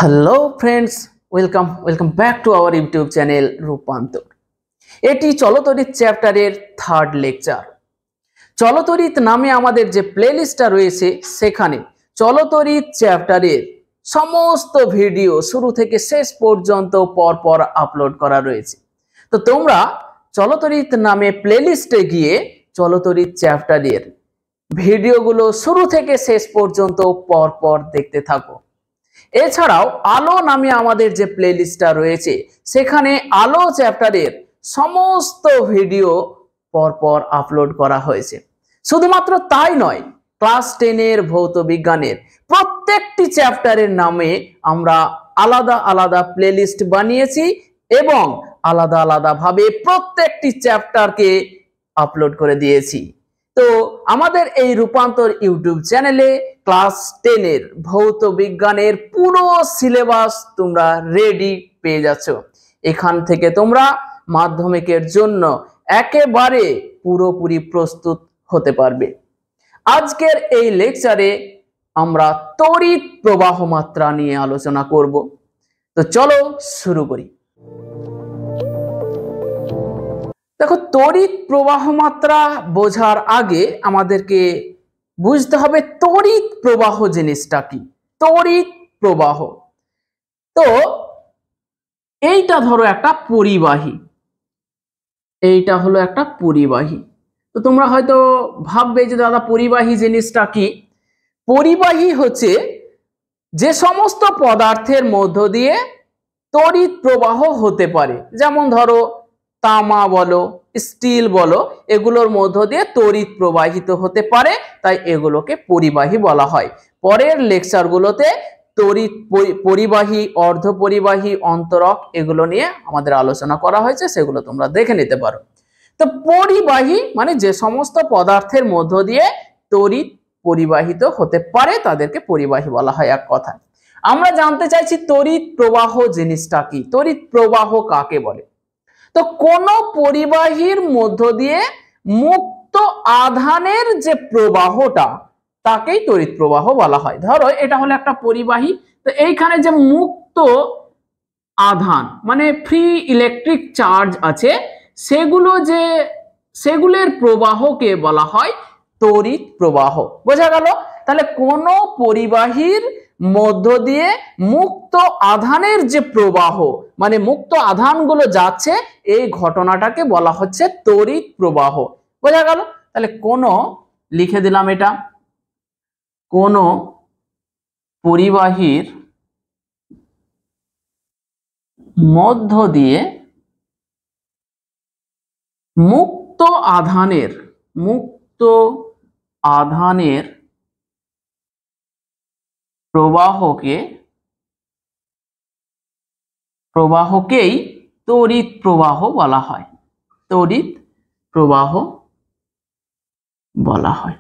Hello friends, welcome back to our YouTube channel রূপান্তর। এটি চলতরিৎ চ্যাপ্টারের থার্ড লেকচার। চলতরিৎ নামে আমাদের যে প্লেলিস্টটা রয়েছে সেখানে চলতরিৎ চ্যাপ্টারের সমস্ত ভিডিও শুরু থেকে শেষ পর্যন্ত পরপর আপলোড করা রয়েছে। তো তোমরা চলতরিৎ নামে প্লেলিস্টে গিয়ে চলতরিৎ চ্যাপ্টারের ভিডিওগুলো শুরু থেকে শেষ পর্যন্ত পরপর দেখতে থাকো। এছাড়াও আলো নামে আমাদের যে প্লেলিস্টটা রয়েছে সেখানে আলো চ্যাপ্টারের সমস্ত ভিডিও পরপর আপলোড করা হয়েছে। শুধুমাত্র তাই নয়, ক্লাস 10-এর ভৌত বিজ্ঞানের প্রত্যেকটি চ্যাপ্টারের নামে আমরা আলাদা আলাদা প্লেলিস্ট বানিয়েছি এবং আলাদা আলাদা ভাবে প্রত্যেকটি চ্যাপ্টারকে আপলোড করে দিয়েছি। তো আমাদের এই রূপান্তর ইউটিউব চ্যানেলে ক্লাস 10-এর ভৌত বিজ্ঞানের পুরো সিলেবাস তোমরা রেডি পেয়ে যাচ্ছ। এখান থেকে তোমরা মাধ্যমিকের জন্য একেবারে পুরোপুরি প্রস্তুত হতে পারবে। আজকের এই লেকচারে আমরা তড়িৎ প্রবাহ মাত্রা নিয়ে আলোচনা করব। তো চলো শুরু করি। দেখো, তড়িৎ প্রবাহ মাত্রা বোঝার আগে আমাদেরকে বুঝতে হবে তড়িৎ প্রবাহ জিনিসটা কি। তড়িৎ প্রবাহ, তো এইটা ধরো একটা পরিবাহী, এইটা হলো একটা পরিবাহী। তো তোমরা হয়তো ভাববে যে দাদা পরিবাহী জিনিসটা কি। পরিবাহী হচ্ছে যে সমস্ত পদার্থের মধ্য দিয়ে তড়িৎ প্রবাহ হতে পারে, যেমন ধরো তামা বলো, স্টিল বলো, এগুলোর মধ্য দিয়ে তড়িৎ প্রবাহিত হতে পারে, তাই এগুলোকে পরিবাহী বলা হয়। পরের লেকচারগুলোতে তড়িৎ পরিবাহী, অর্ধ পরিবাহী, অন্তরক এগুলো নিয়ে আমাদের আলোচনা করা হয়েছে, সেগুলো তোমরা দেখে নিতে পারো। তো পরিবাহী মানে যে সমস্ত পদার্থের মধ্য দিয়ে তড়িৎ পরিবাহিত হতে পারে তাদেরকে পরিবাহী বলা হয় এক কথায়। আমরা জানতে চাইছি তড়িৎ প্রবাহ জিনিসটা কি, তড়িৎ প্রবাহ কাকে বলে। তো কোন পরিবাহীর মধ্য দিয়ে মুক্ত আধানের যে প্রবাহটা তাকেই তড়িৎ প্রবাহ বলা হয়। ধরো এটা হলো একটা পরিবাহী, তো এইখানে যে মুক্ত আধান মানে ফ্রি ইলেকট্রিক চার্জ আছে সেগুলোর প্রবাহকে বলা হয় তড়িৎ প্রবাহ। বোঝা গেল? তাহলে কোন পরিবাহীর মধ্য দিয়ে মুক্ত আধানের যে প্রবাহ মানে মুক্ত আধানগুলো যাচ্ছে, এই ঘটনাটাকে বলা হচ্ছে তড়িৎ প্রবাহ। বোঝা গেল? তাহলে কোন, লিখে দিলাম এটা, কোন পরিবাহীর মধ্য দিয়ে মুক্ত আধানের প্রবাহকেই তড়িৎ প্রবাহ বলা হয়, তড়িৎ প্রবাহ বলা হয়।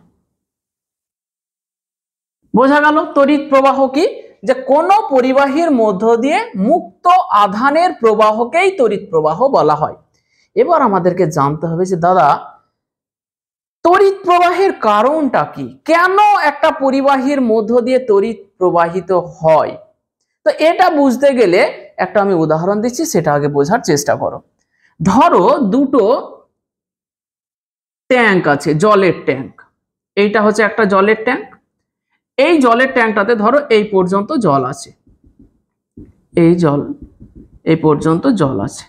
বোঝা গেল তড়িৎ প্রবাহ কি? যে কোন পরিবাহীর মধ্য দিয়ে মুক্ত আধানের প্রবাহকেই তড়িৎ প্রবাহ বলা হয়। এবার আমাদেরকে জানতে হবে যে দাদা তড়িৎ প্রবাহের কারণটা কি, কেন একটা পরিবাহীর মধ্য দিয়ে তড়িৎ প্রবাহিত হয়। তো এটা বুঝতে গেলে একটা আমি উদাহরণ দিচ্ছি, সেটা আগে বোঝার চেষ্টা করো। ধরো দুটো ট্যাঙ্ক আছে, জলের ট্যাঙ্ক। এইটা হচ্ছে একটা জলের ট্যাঙ্ক। এই জলের ট্যাঙ্কটাতে ধরো এই পর্যন্ত জল আছে, এই পর্যন্ত জল আছে,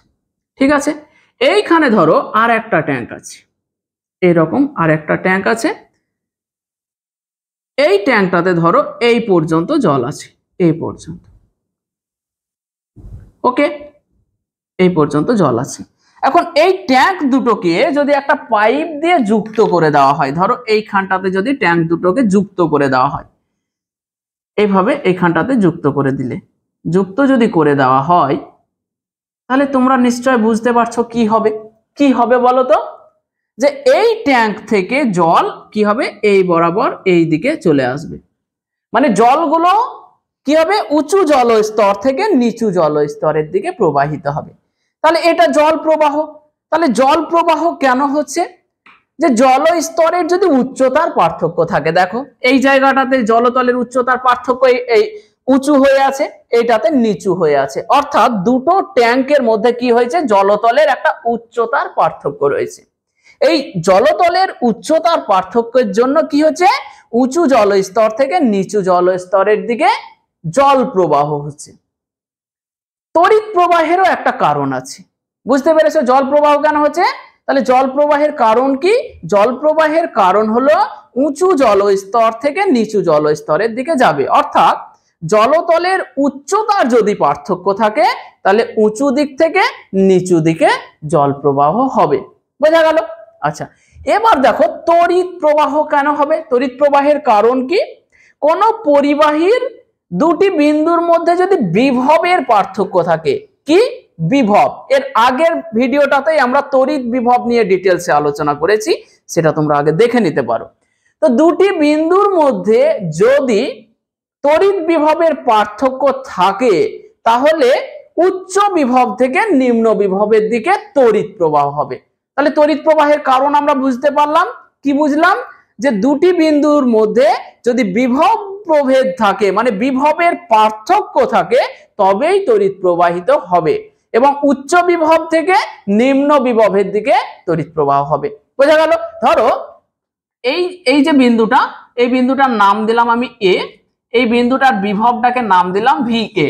ঠিক আছে। এইখানে ধরো আর একটা ট্যাঙ্ক আছে, এরকম আর একটা ট্যাঙ্ক আছে। এই ট্যাঙ্কটাতে ধরো এই পর্যন্ত জল আছে, এই পর্যন্ত, ওকে, এই পর্যন্ত জল আছে। এখন এই ট্যাঙ্ক দুটোকে যদি একটা পাইপ দিয়ে যুক্ত করে দেওয়া হয়, ধরো এইখানটাতে যদি ট্যাঙ্ক দুটোকে যুক্ত করে দেওয়া হয়, এইভাবে এইখানটাতে যুক্ত করে দিলে, যুক্ত যদি করে দেওয়া হয়, তাহলে তোমরা নিশ্চয় বুঝতে পারছো কি হবে। কি হবে বলো তো? যে এই ট্যাঙ্ক থেকে জল কি হবে, এই বরাবর এই দিকে চলে আসবে। মানে জলগুলো কি হবে, উঁচু জলস্তর থেকে নিচু জলস্তরের দিকে প্রবাহিত হবে। তাহলে এটা জল প্রবাহ। তাহলে জল প্রবাহ কেন হচ্ছে? যে জলস্তরের যদি উচ্চতার পার্থক্য থাকে, দেখো এই জায়গাটাতে জলতলের উচ্চতার পার্থক্য এই উঁচু হয়ে আছে, এইটাতে নিচু হয়ে আছে, অর্থাৎ দুটো ট্যাঙ্কের মধ্যে কি হয়েছে, জলতলের একটা উচ্চতার পার্থক্য রয়েছে। এই জলতলের উচ্চতার পার্থক্যের জন্য কি হচ্ছে, উঁচু জলস্তর থেকে নিচু জলস্তরের দিকে জল প্রবাহ হচ্ছে। তড়িৎ প্রবাহেরও একটা কারণ আছে, বুঝতে পেরেছো জল প্রবাহ কেন হচ্ছে? তাহলে জল প্রবাহের কারণ কি? জল প্রবাহের কারণ হলো উঁচু জলস্তর থেকে নিচু জলস্তরের দিকে যাবে, অর্থাৎ জলতলের উচ্চতার যদি পার্থক্য থাকে তাহলে উঁচু দিক থেকে নিচু দিকে জল প্রবাহ হবে। বোঝা গেল? আচ্ছা, এবার দেখো তড়িৎ প্রবাহ কেন হবে? তড়িৎ প্রবাহের কারণ কি? কোন পরিবাহীর দুটি বিন্দুর মধ্যে যদি বিভবের পার্থক্য থাকে, কি বিভব, এর আগের ভিডিওটাতেই আমরা তড়িৎ বিভব নিয়ে ডিটেলসে আলোচনা করেছি, সেটা তোমরা আগে দেখে নিতে পারো। তো দুটি বিন্দুর মধ্যে যদি তড়িৎ বিভবের পার্থক্য থাকে তাহলে উচ্চ বিভব থেকে নিম্ন বিভবের দিকে তড়িৎ প্রবাহ হবে। তাহলে তড়িৎ প্রবাহের কারণ আমরা বুঝতে পারলাম। কি বুঝলাম? যে দুটি বিন্দুর মধ্যে যদি বিভব প্রভেদ থাকে, মানে বিভবের পার্থক্য থাকে, তবেই তড়িৎ প্রবাহিত হবে এবং উচ্চ বিভব থেকে নিম্ন বিভবের দিকে তড়িৎ প্রবাহ হবে। বোঝা গেল? ধরো এই যে বিন্দুটা, এই বিন্দুটার নাম দিলাম আমি এ, এই বিন্দুটার বিভবটাকে নাম দিলাম ভি এ।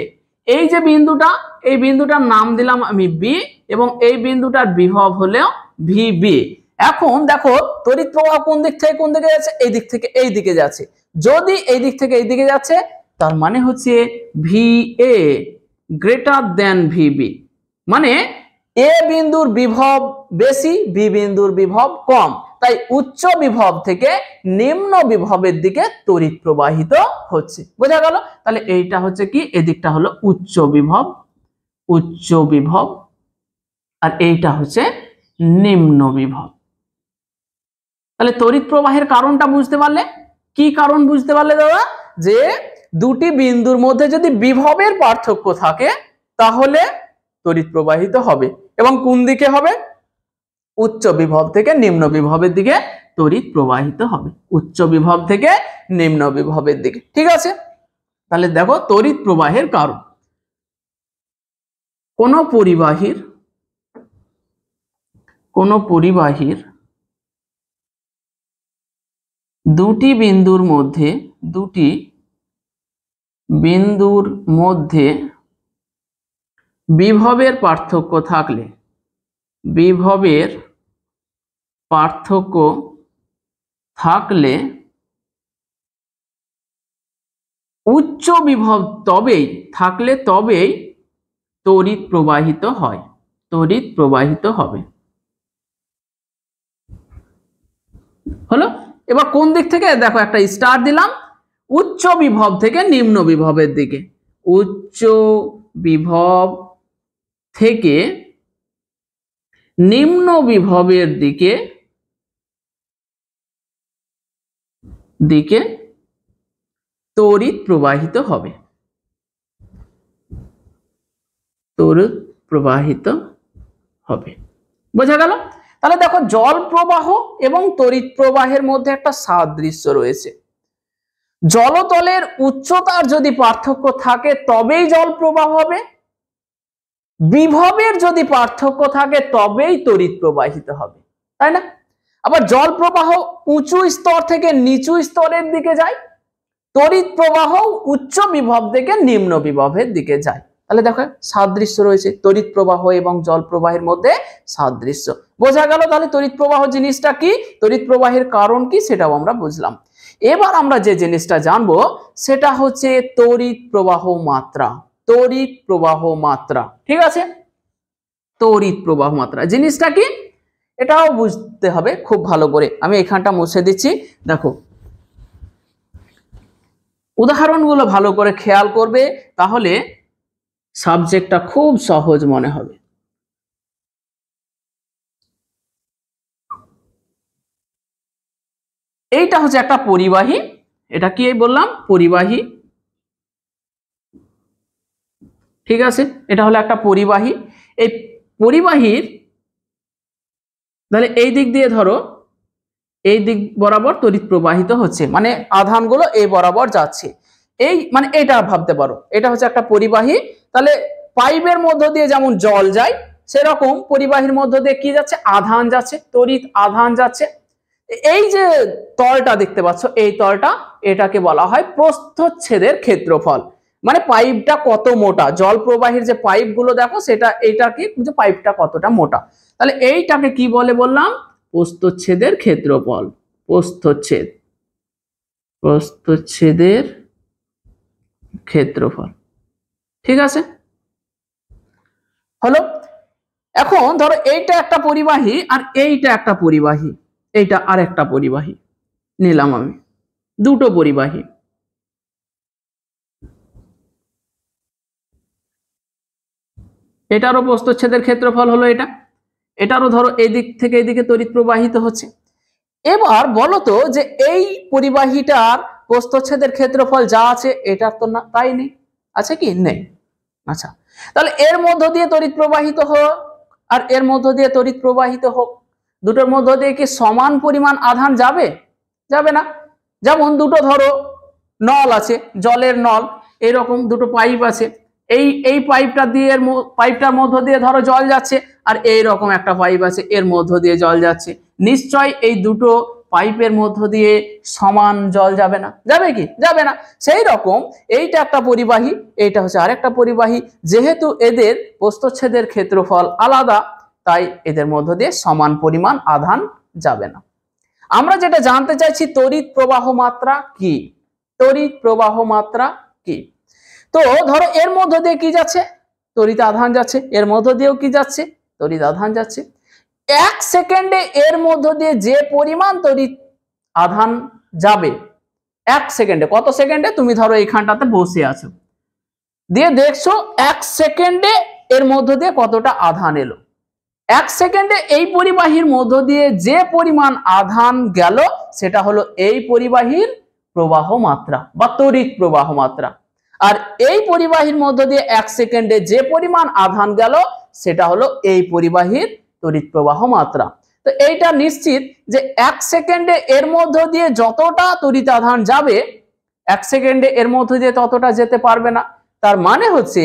এই যে বিন্দুটা, এই বিন্দুটার নাম দিলাম আমি বি এবং এই বিন্দুটার বিভব হলো ভি বি। এখন দেখো তড়িৎ প্রবাহ কোন দিক থেকে কোন দিকে যাচ্ছে, এই দিক থেকে এই দিকে যাচ্ছে। যদি এই দিক থেকে এই দিকে যাচ্ছে তার মানে হচ্ছে V A greater than V B, মানে এ বিন্দুর বিভব বেশি, বি বিন্দুর বিভব কম, তাই উচ্চ বিভব থেকে নিম্ন বিভবের দিকে তড়িৎ প্রবাহিত হচ্ছে। বোঝা গেল? তাহলে এইটা হচ্ছে কি, এদিকটা হলো উচ্চ বিভব, উচ্চ বিভব, আর এইটা হচ্ছে নিম্ন বিভব। তাহলে তড়িৎ প্রবাহের কারণটা বুঝতে পারলে? কি কারণ বুঝতে পারলে দাদা? যে দুটি বিন্দুর মধ্যে যদি বিভবের পার্থক্য থাকে তাহলে তড়িৎ প্রবাহিত হবে, এবং কোন দিকে হবে? উচ্চ বিভব থেকে নিম্ন বিভবের দিকে তড়িৎ প্রবাহিত হবে, উচ্চ বিভব থেকে নিম্ন বিভবের দিকে। ঠিক আছে? তাহলে দেখো তড়িৎ প্রবাহের কারণ, কোন পরিবাহীর দুটি বিন্দুর মধ্যে বিভবের পার্থক্য থাকলে উচ্চ বিভব তবেই তড়িৎ প্রবাহিত হয়, তড়িৎ প্রবাহিত হবে। হলো? এবার কোন দিক থেকে? দেখো একটা স্টার দিলাম, উচ্চ বিভব থেকে নিম্ন বিভবের দিকে, উচ্চ বিভব থেকে নিম্ন বিভবের দিকে তড়িৎ প্রবাহিত হবে, তড়িৎ প্রবাহিত হবে। বোঝা গেল? তাহলে দেখো জল প্রবাহ এবং তড়িৎ প্রবাহের মধ্যে একটা সাদৃশ্য রয়েছে। জলতলের উচ্চতার যদি পার্থক্য থাকে তবেই জল প্রবাহ হবে, বিভবের যদি পার্থক্য থাকে তবেই তড়িৎ প্রবাহিত হবে, তাই না? আবার জল প্রবাহ উঁচু স্তর থেকে নিচু স্তরের দিকে যায়, তড়িৎ প্রবাহ উচ্চ বিভব থেকে নিম্ন বিভবের দিকে যায়। তাহলে দেখো সাদৃশ্য রয়েছে তড়িৎ প্রবাহ এবং জল প্রবাহের মধ্যে সাদৃশ্য। বোঝা গেল? তাহলে তড়িৎ প্রবাহ জিনিসটা কি, তড়িৎ প্রবাহের কারণ কি, সেটাও আমরা বুঝলাম। এবার আমরা যে জিনিসটা জানবো সেটা হচ্ছে তড়িৎ প্রবাহ মাত্রা। তড়িৎ প্রবাহ মাত্রা, ঠিক আছে? তড়িৎ প্রবাহ মাত্রা জিনিসটা কি এটাও বুঝতে হবে খুব ভালো করে। আমি এখানটা মুছে দিচ্ছি। দেখো উদাহরণগুলো ভালো করে খেয়াল করবে, তাহলে সাবজেক্টটা খুব সহজ মনে হবে। এইটা হচ্ছে একটা পরিবাহী, এটা কি বললাম? পরিবাহী। ঠিক আছে? এটা হলো একটা পরিবাহী। এই পরিবাহীর তাহলে এই দিক দিয়ে ধরো, এই দিক বরাবর তড়িৎ প্রবাহিত হচ্ছে, মানে আধানগুলো এই বরাবর যাচ্ছে। এই মানে এটা ভাবতে পারো, এটা হচ্ছে একটা পরিবাহী। তাহলে পাইপের মধ্য দিয়ে যেমন জল যায়, সেরকম পরিবাহীর মধ্য দিয়ে কি যাচ্ছে, আধান যাচ্ছে, তড়িৎ আধান যাচ্ছে। এই যে তলটা দেখতে পাচ্ছ, এই তলটা, এটাকে বলা হয় প্রস্থচ্ছেদের ক্ষেত্রফল। মানে পাইপটা কত মোটা, জল প্রবাহীর যে পাইপ গুলো দেখো, সেটা এইটা কি, পাইপটা কতটা মোটা। তাহলে এইটাকে কি বলে বললাম, প্রস্থচ্ছেদের ক্ষেত্রফল। প্রস্থচ্ছেদের ক্ষেত্রফল। ঠিক আছে, হলো। এখন ধরো এইটা একটা পরিবাহী আর এইটা একটা পরিবাহী, এইটা আর একটা পরিবাহী নিলাম আমি, দুটো পরিবাহী। এটারও প্রস্থচ্ছেদের ক্ষেত্রফল হলো এটা, এটারও ধরো এই দিক থেকে এইদিকে তড়িৎ প্রবাহিত হচ্ছে। এবার বলো তো যে এই পরিবাহীটার প্রস্থচ্ছেদের ক্ষেত্রফল যা আছে, এটার তো না তাই নেই, আছে কি, নেই। আচ্ছা, তাহলে এর মধ্য দিয়ে তড়িৎ প্রবাহিত হোক আর এর মধ্য দিয়ে তড়িৎ প্রবাহিত হোক, দুটোর মধ্য দিয়ে কি সমান পরিমাণ আধান যাবে? যাবে না। যেমন দুটো ধরো নল আছে, জলের নল, এরকম দুটো পাইপ আছে, এই পাইপটার মধ্য দিয়ে ধরো জল যাচ্ছে, আর এইরকম একটা পাইপ আছে, এর মধ্য দিয়ে জল যাচ্ছে। নিশ্চয় এই দুটো পাইপের মধ্য দিয়ে সমান জল যাবে না, যাবে কি, যাবে না। সেই রকম এইটা একটা পরিবাহী, এইটা হচ্ছে আরেকটা পরিবাহী। যেহেতু এদের প্রস্থচ্ছেদের ক্ষেত্রফল আলাদা, তাই এদের মধ্য দিয়ে সমান পরিমাণ আধান যাবে না। আমরা যেটা জানতে চাইছি, তড়িৎ প্রবাহ মাত্রা কি, তড়িৎ প্রবাহ মাত্রা কি। তো ধরো এর মধ্য দিয়ে কি যাচ্ছে, তড়িৎ আধান যাচ্ছে, এর মধ্য দিয়েও কি যাচ্ছে, তড়িৎ আধান যাচ্ছে। 1 সেকেন্ডে এর মধ্য দিয়ে যে পরিমাণ তড়িৎ আধান যাবে, 1 সেকেন্ডে, কত সেকেন্ডে, তুমি ধরো এইখানটাতে বসে আছো, দিয়ে দেখছো 1 সেকেন্ডে এর মধ্য দিয়ে কতটা আধান এলো। 1 সেকেন্ডে এই পরিবাহীর মধ্য দিয়ে যে পরিমাণ আধান গেল, সেটা হলো এই পরিবাহীর প্রবাহ মাত্রা বা তড়িৎ প্রবাহ মাত্রা। আর এই পরিবাহীর মধ্য দিয়ে 1 সেকেন্ডে যে পরিমাণ আধান গেল, সেটা হলো এই পরিবাহীর তড়িৎ প্রবাহ মাত্রা। তো এইটা নিশ্চিত যে 1 সেকেন্ডে এর মধ্য দিয়ে যতটা তড়িৎ আধান যাবে, 1 সেকেন্ডে এর মধ্য দিয়ে ততটা যেতে পারবে না। তার মানে হচ্ছে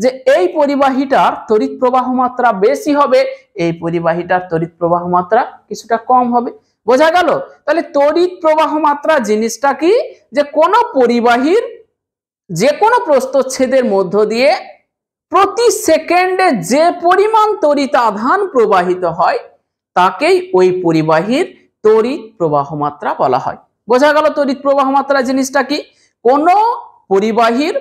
যে এই পরিবাহীটার তড়িৎ প্রবাহ মাত্রা বেশি হবে, এই পরিবাহীটার তড়িৎ প্রবাহ মাত্রা কিছুটা কম হবে। বোঝা গেল? তাহলে তড়িৎ প্রবাহ মাত্রা জিনিসটা কি, যে কোনো পরিবাহীর যে কোনো প্রস্থচ্ছেদের মধ্য দিয়ে প্রতি সেকেন্ডে যে পরিমাণ তড়িৎ আধান প্রবাহিত হয়, তাকেই ওই পরিবাহীর তড়িৎ প্রবাহ মাত্রা বলা হয়। বোঝা গেল তড়িৎ প্রবাহ মাত্রা জিনিসটা কি? কোনো পরিবাহীর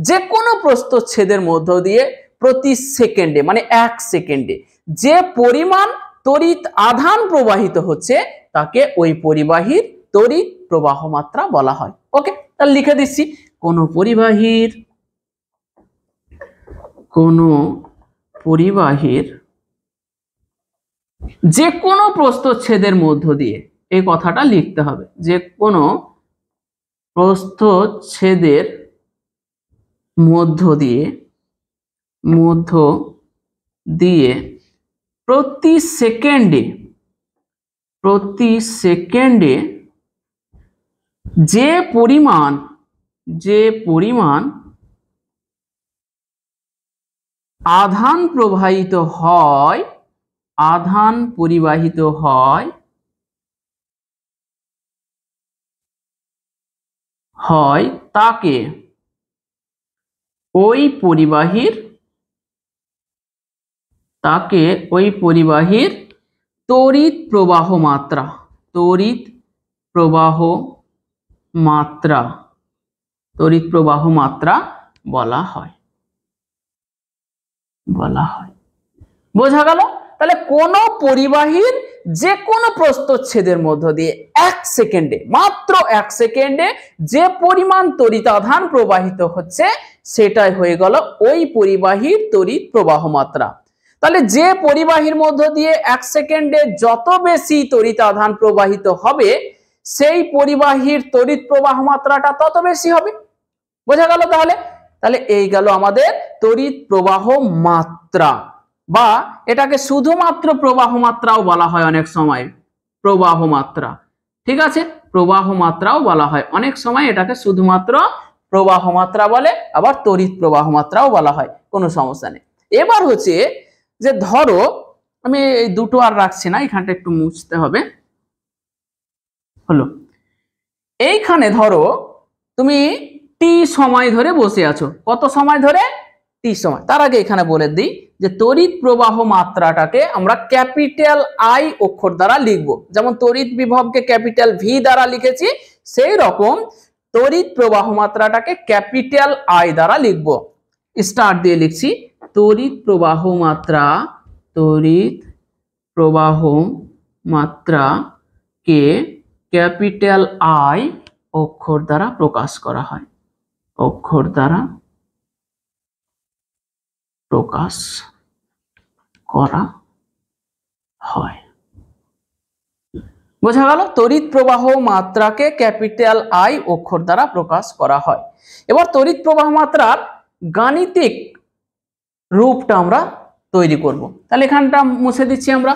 যে কোনো প্রস্থচ্ছেদের মধ্য দিয়ে প্রতি সেকেন্ডে, মানে 1 সেকেন্ডে যে পরিমাণ তড়িৎ আধান প্রবাহিত হচ্ছে, তাকে ওই পরিবাহীর তড়িৎ প্রবাহ মাত্রা বলা হয়। ওকে, তাহলে লিখে দিচ্ছি, কোনো পরিবাহীর যে কোনো প্রস্থচ্ছেদের মধ্য দিয়ে, এই কথাটা লিখতে হবে, যে কোনো প্রস্থচ্ছেদের মধ্য দিয়ে প্রতি সেকেন্ডে যে পরিমাণ আধান প্রবাহিত হয়, আধান পরিবাহিত হয় তাকে ওই পরিবাহীর তড়িৎ প্রবাহ মাত্রা বলা হয়। বোঝা গেল? তাহলে কোন পরিবাহীর যে কোনো প্রস্থচ্ছেদের মধ্য দিয়ে 1 সেকেন্ডে, মাত্র 1 সেকেন্ডে যে পরিমাণ তড়িৎ আধান প্রবাহিত হচ্ছে, সেটাই হয়ে গেল ওই পরিবাহীর তড়িৎ প্রবাহ মাত্রা। তাহলে যে পরিবাহীর মধ্য দিয়ে 1 সেকেন্ডে যত বেশি তড়িৎ আধান প্রবাহিত হবে, সেই পরিবাহীর তড়িৎ প্রবাহ মাত্রাটা তত বেশি হবে। বোঝা গেল? তাহলে এই গেল আমাদের তড়িৎ প্রবাহ মাত্রা, বা এটাকে শুধুমাত্র প্রবাহ মাত্রাও বলা হয় অনেক সময়, প্রবাহ মাত্রা। ঠিক আছে, প্রবাহ মাত্রাও বলা হয় অনেক সময়, এটাকে শুধুমাত্র প্রবাহ মাত্রা বলে, আবার তড়িৎ প্রবাহ মাত্রাও বলা হয়, কোনো সমস্যা নেই। এবার হচ্ছে যে ধরো আমি এই দুটো আর রাখছি না, এখানটা একটু মুছতে হবে। হলো, এইখানে ধরো তুমি টি সময় ধরে বসে আছো। কত সময় ধরে? টি সময়। তার আগে এখানে বলে দিই যে তড়িৎ প্রবাহ মাত্রাটাকে আমরা ক্যাপিটাল আই অক্ষর দ্বারা লিখব। যেমন তড়িৎ বিভবকে ক্যাপিটাল ভি দ্বারা লিখেছি, সেই রকম তড়িৎ প্রবাহ মাত্রাটাকে ক্যাপিটাল আই দ্বারা লিখব। স্টার্ট দিয়ে লিখছি তড়িৎ প্রবাহ মাত্রা, তড়িৎ প্রবাহ মাত্রাকে ক্যাপিটাল আই অক্ষর দ্বারা প্রকাশ করা হয়, অক্ষর দ্বারা প্রকাশ করা হয়। বোঝা গেল? তড়িৎ প্রবাহ মাত্রাকে ক্যাপিটাল আই অক্ষর দ্বারা প্রকাশ করা হয়। এবার তড়িৎ প্রবাহ মাত্রার গাণিতিক রূপটা আমরা তৈরি করব। তাহলে এখানটা মুছে দিচ্ছি আমরা।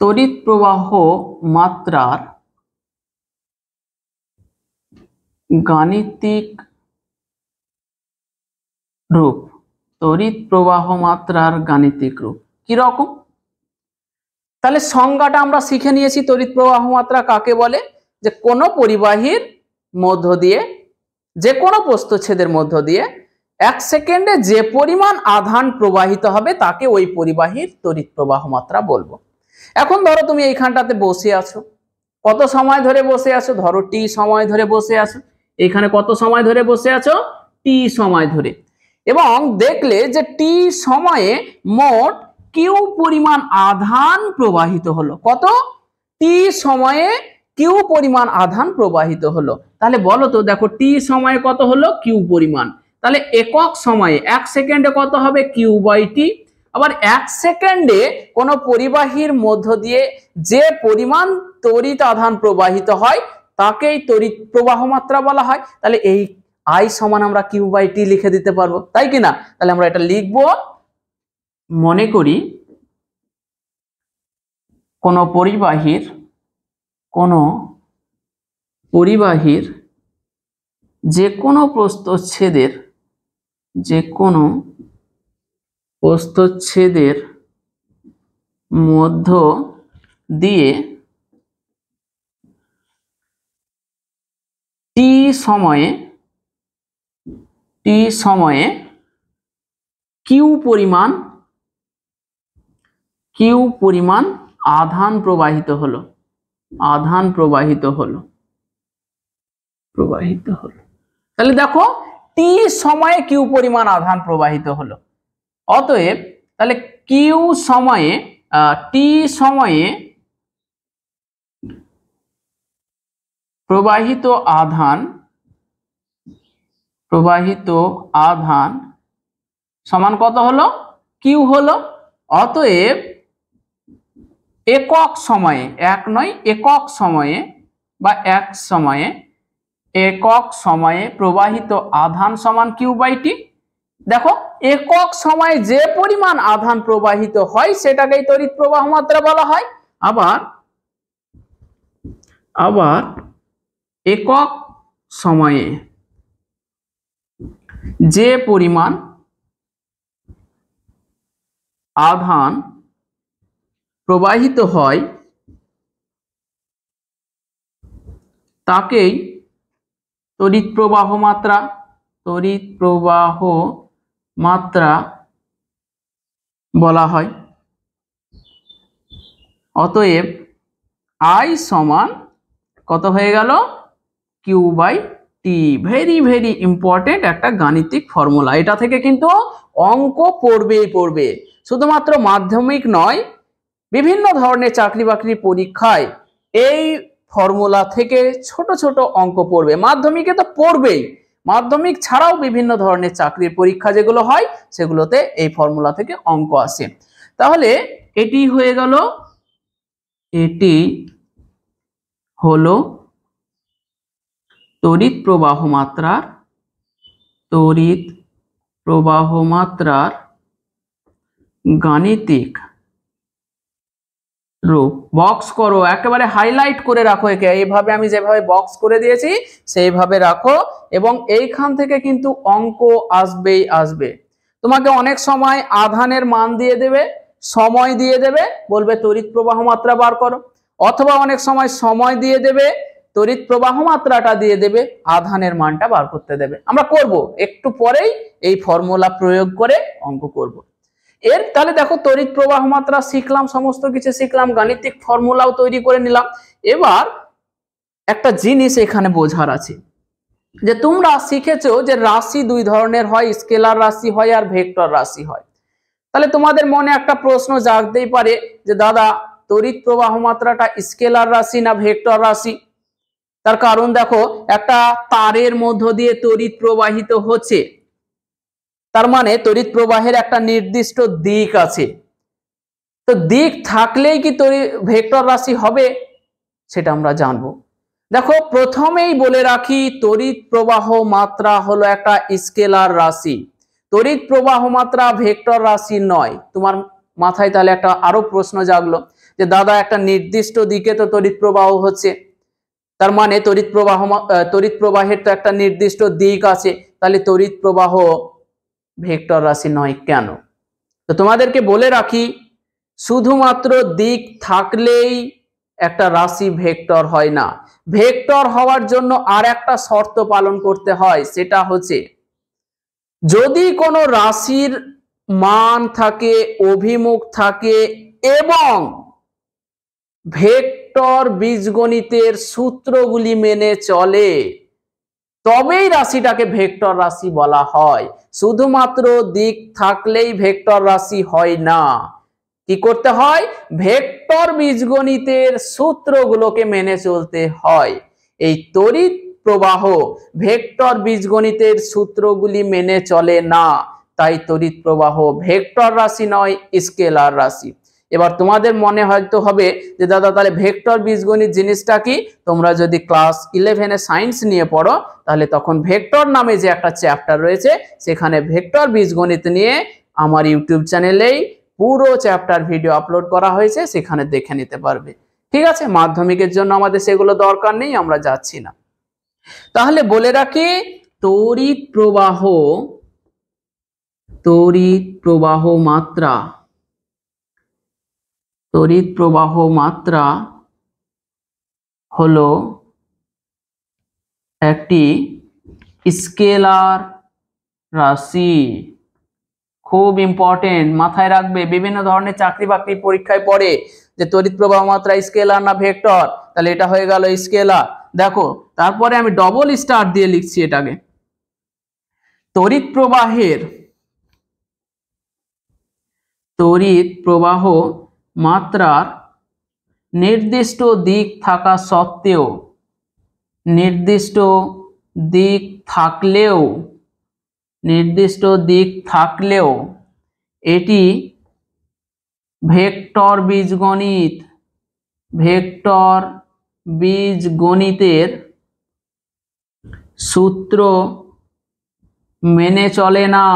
তড়িৎ প্রবাহ মাত্রার গাণিতিক রূপ, তড়িৎ প্রবাহ মাত্রার গাণিতিক রূপ কি রকম? তাহলে সংজ্ঞাটা আমরা শিখে নিয়েছি। তড়িৎ প্রবাহ মাত্রা কাকে বলে? যে কোনো পরিবাহীর মধ্য দিয়ে, যে কোনো প্রস্থচ্ছেদের মধ্য দিয়ে 1 সেকেন্ডে যে পরিমাণ আধান প্রবাহিত হবে তাকে ওই পরিবাহীর তড়িৎ প্রবাহ মাত্রা বলবো। এখন ধরো তুমি এইখানটাতে বসে আছো, কত সময় ধরে বসে আছো? ধরো টি সময় ধরে বসে আছো। এখানে কত সময় ধরে বসে আছো? টি সময় ধরে। এবং দেখলে যে টি সময়ে মোট কিউ পরিমাণ আধান প্রবাহিত হলো। কত? টি সময়ে কিউ পরিমাণ আধান প্রবাহিত হলো। তাহলে বলো তো, দেখো টি সময়ে কত হলো? কিউ পরিমাণ। তাহলে একক সময়ে 1 সেকেন্ডে কত হবে? কিউ বাই টি। আবার 1 সেকেন্ডে কোন পরিবাহীর মধ্য দিয়ে যে পরিমাণ তড়িৎ আধান প্রবাহিত হয় তাকেই তড়িৎ প্রবাহ মাত্রা বলা হয়। তাহলে এই আই সমান আমরা কিউ বাই টি লিখে দিতে পারবো, তাই কি না? তাহলে আমরা এটা লিখবো, মনে করি কোন পরিবাহীর যে কোনো প্রস্থচ্ছেদের মধ্য দিয়ে টি সময়ে কিউ পরিমাণ আধান প্রবাহিত হলো, তাহলে দেখো টি সময়ে কিউ পরিমাণ আধান প্রবাহিত হলো। অতএব তাহলে কিউ সময়ে টি সময়ে প্রবাহিত আধান সমান কত হলো? কিউ হলো। অতএব একক সময়ে, এক নয় একক সময়ে বা একক সময়ে প্রবাহিত আধান সমান কিউ বাই টি। দেখো একক সময়ে যে পরিমাণ আধান প্রবাহিত হয় সেটাকেই তড়িৎ প্রবাহ মাত্রা বলা হয়। আবার একক সময়ে যে পরিমাণ আধান প্রবাহিত হয় তাকেই তড়িৎ প্রবাহ মাত্রা বলা হয়। অতএব আই সমান কত হয়ে গেল? Q by T. Very very important একটা গাণিতিক ফর্মুলা। এটা থেকে কিন্তু অঙ্ক পড়বে। শুধুমাত্র মাধ্যমিক নয়, বিভিন্ন ধরনের চাকরি বাকরি পরীক্ষায় এই ফর্মুলা থেকে ছোট ছোট অঙ্ক পড়বে। মাধ্যমিকে তো পড়বেই, মাধ্যমিক ছাড়াও বিভিন্ন ধরনের চাকরির পরীক্ষা যেগুলো হয় সেগুলোতে এই ফর্মুলা থেকে অঙ্ক আসে। তাহলে এটি হয়ে গেল, এটি হলো তড়িৎ প্রবাহ মাত্রার তড়িৎ প্রবাহ মাত্রার গাণিতিক রূপ। বক্স করো, একেবারে হাইলাইট করে রাখো একে, এইভাবে আমি যেভাবে বক্স করে দিয়েছি সেইভাবে রাখো, এবং এইখান থেকে কিন্তু অঙ্ক আসবেই আসবে। তোমাকে অনেক সময় আধানের মান দিয়ে দেবে, সময় দিয়ে দেবে, বলবে তড়িৎ প্রবাহ মাত্রা বার করো, অথবা অনেক সময় সময় দিয়ে দেবে, তড়িৎ প্রবাহ মাত্রাটা দিয়ে দেবে, আধানের মানটা বার করতে দেবে। আমরা করব একটু পরেই এই ফর্মুলা প্রয়োগ করে অঙ্ক করব। এর তাহলে দেখো তড়িৎ প্রবাহ মাত্রা শিখলাম, সমস্ত কিছু শিখলাম, গাণিতিক ফর্মুলাও তৈরি করে নিলাম। এবার একটা জিনিস এখানে বোঝার আছে, যে তোমরা শিখেছো যে রাশি দুই ধরনের হয়, স্কেলার রাশি হয় আর ভেক্টর রাশি হয়। তাহলে তোমাদের মনে একটা প্রশ্ন জাগতেই পারে যে দাদা তড়িৎ প্রবাহ মাত্রাটা স্কেলার রাশি না ভেক্টর রাশি? তার কারণ দেখো, একটা তারের মধ্য দিয়ে তড়িৎ প্রবাহিত হচ্ছে, তার মানে তড়িৎ প্রবাহের একটা নির্দিষ্ট দিক আছে। তো দিক থাকলেই কি ভেক্টর রাশি হবে, সেটা আমরা জানবো। দেখো প্রথমেই বলে রাখি, তড়িৎ প্রবাহ মাত্রা হলো একটা স্কেলার রাশি, তড়িৎ প্রবাহ মাত্রা ভেক্টর রাশি নয়। তোমার মাথায় তাহলে একটা আরো প্রশ্ন জাগলো যে দাদা একটা নির্দিষ্ট দিকে তো তড়িৎ প্রবাহ হচ্ছে, তার মানে তড়িৎ প্রবাহের তো একটা নির্দিষ্ট দিক আছে, তাহলে তড়িৎ প্রবাহ ভেক্টর রাশি নয় কেন? তো তোমাদেরকে বলে রাখি, শুধুমাত্র দিক থাকলেই একটা রাশি ভেক্টর হয় না। ভেক্টর হওয়ার জন্য আর একটা শর্ত পালন করতে হয়, সেটা হচ্ছে যদি কোনো রাশির মান থাকে, অভিমুখ থাকে এবং ভেক্টর বীজগণিতের সূত্রগুলি মেনে চলে, তবেই রাশিটাকে ভেক্টর রাশি বলা হয়। শুধুমাত্র দিক থাকলেই ভেক্টর রাশি হয় না, কি করতে হয়? ভেক্টর বীজগণিতের সূত্রগুলোকে মেনে চলতে হয়। এই তড়িৎ প্রবাহ ভেক্টর বীজগণিতের সূত্রগুলি মেনে চলে না, তাই তড়িৎ প্রবাহ ভেক্টর রাশি নয়, স্কেলার রাশি। এবার তোমাদের মনে হয়তো হবে যে দাদা তাহলে ভেক্টর বীজগণিত জিনিসটা কি? তোমরা যদি ক্লাস 11-এ সায়েন্স নিয়ে পড়ো, তাহলে তখন ভেক্টর নামে যে একটা চ্যাপ্টার রয়েছে, সেখানে ভেক্টর বীজগণিত নিয়ে আমার ইউটিউব চ্যানেলেই পুরো চ্যাপ্টার ভিডিও আপলোড করা হয়েছে, সেখানে দেখে নিতে পারবে। ঠিক আছে, মাধ্যমিকের জন্য আমাদের সেগুলো দরকার নেই, আমরা যাচ্ছি না। তাহলে বলে রাখি, তড়িৎ প্রবাহ মাত্রা হলো একটি স্কেলার রাশি। খুব ইম্পর্টেন্ট, মাথায় রাখবে, বিভিন্ন ধরনের চাকরি বাকরি পরীক্ষায় পড়ে যে তড়িৎ প্রবাহ মাত্রা স্কেলার না ভেক্টর, তাহলে এটা হয়ে গেল স্কেলার। দেখো তারপরে আমি ডবল স্টার দিয়ে লিখছি এটাকে, তড়িৎ প্রবাহ মাত্রার নির্দিষ্ট দিক থাকা সত্ত্বেও, নির্দিষ্ট দিক থাকলেও এটি ভেক্টর বীজগণিতের সূত্র মেনে চলে না,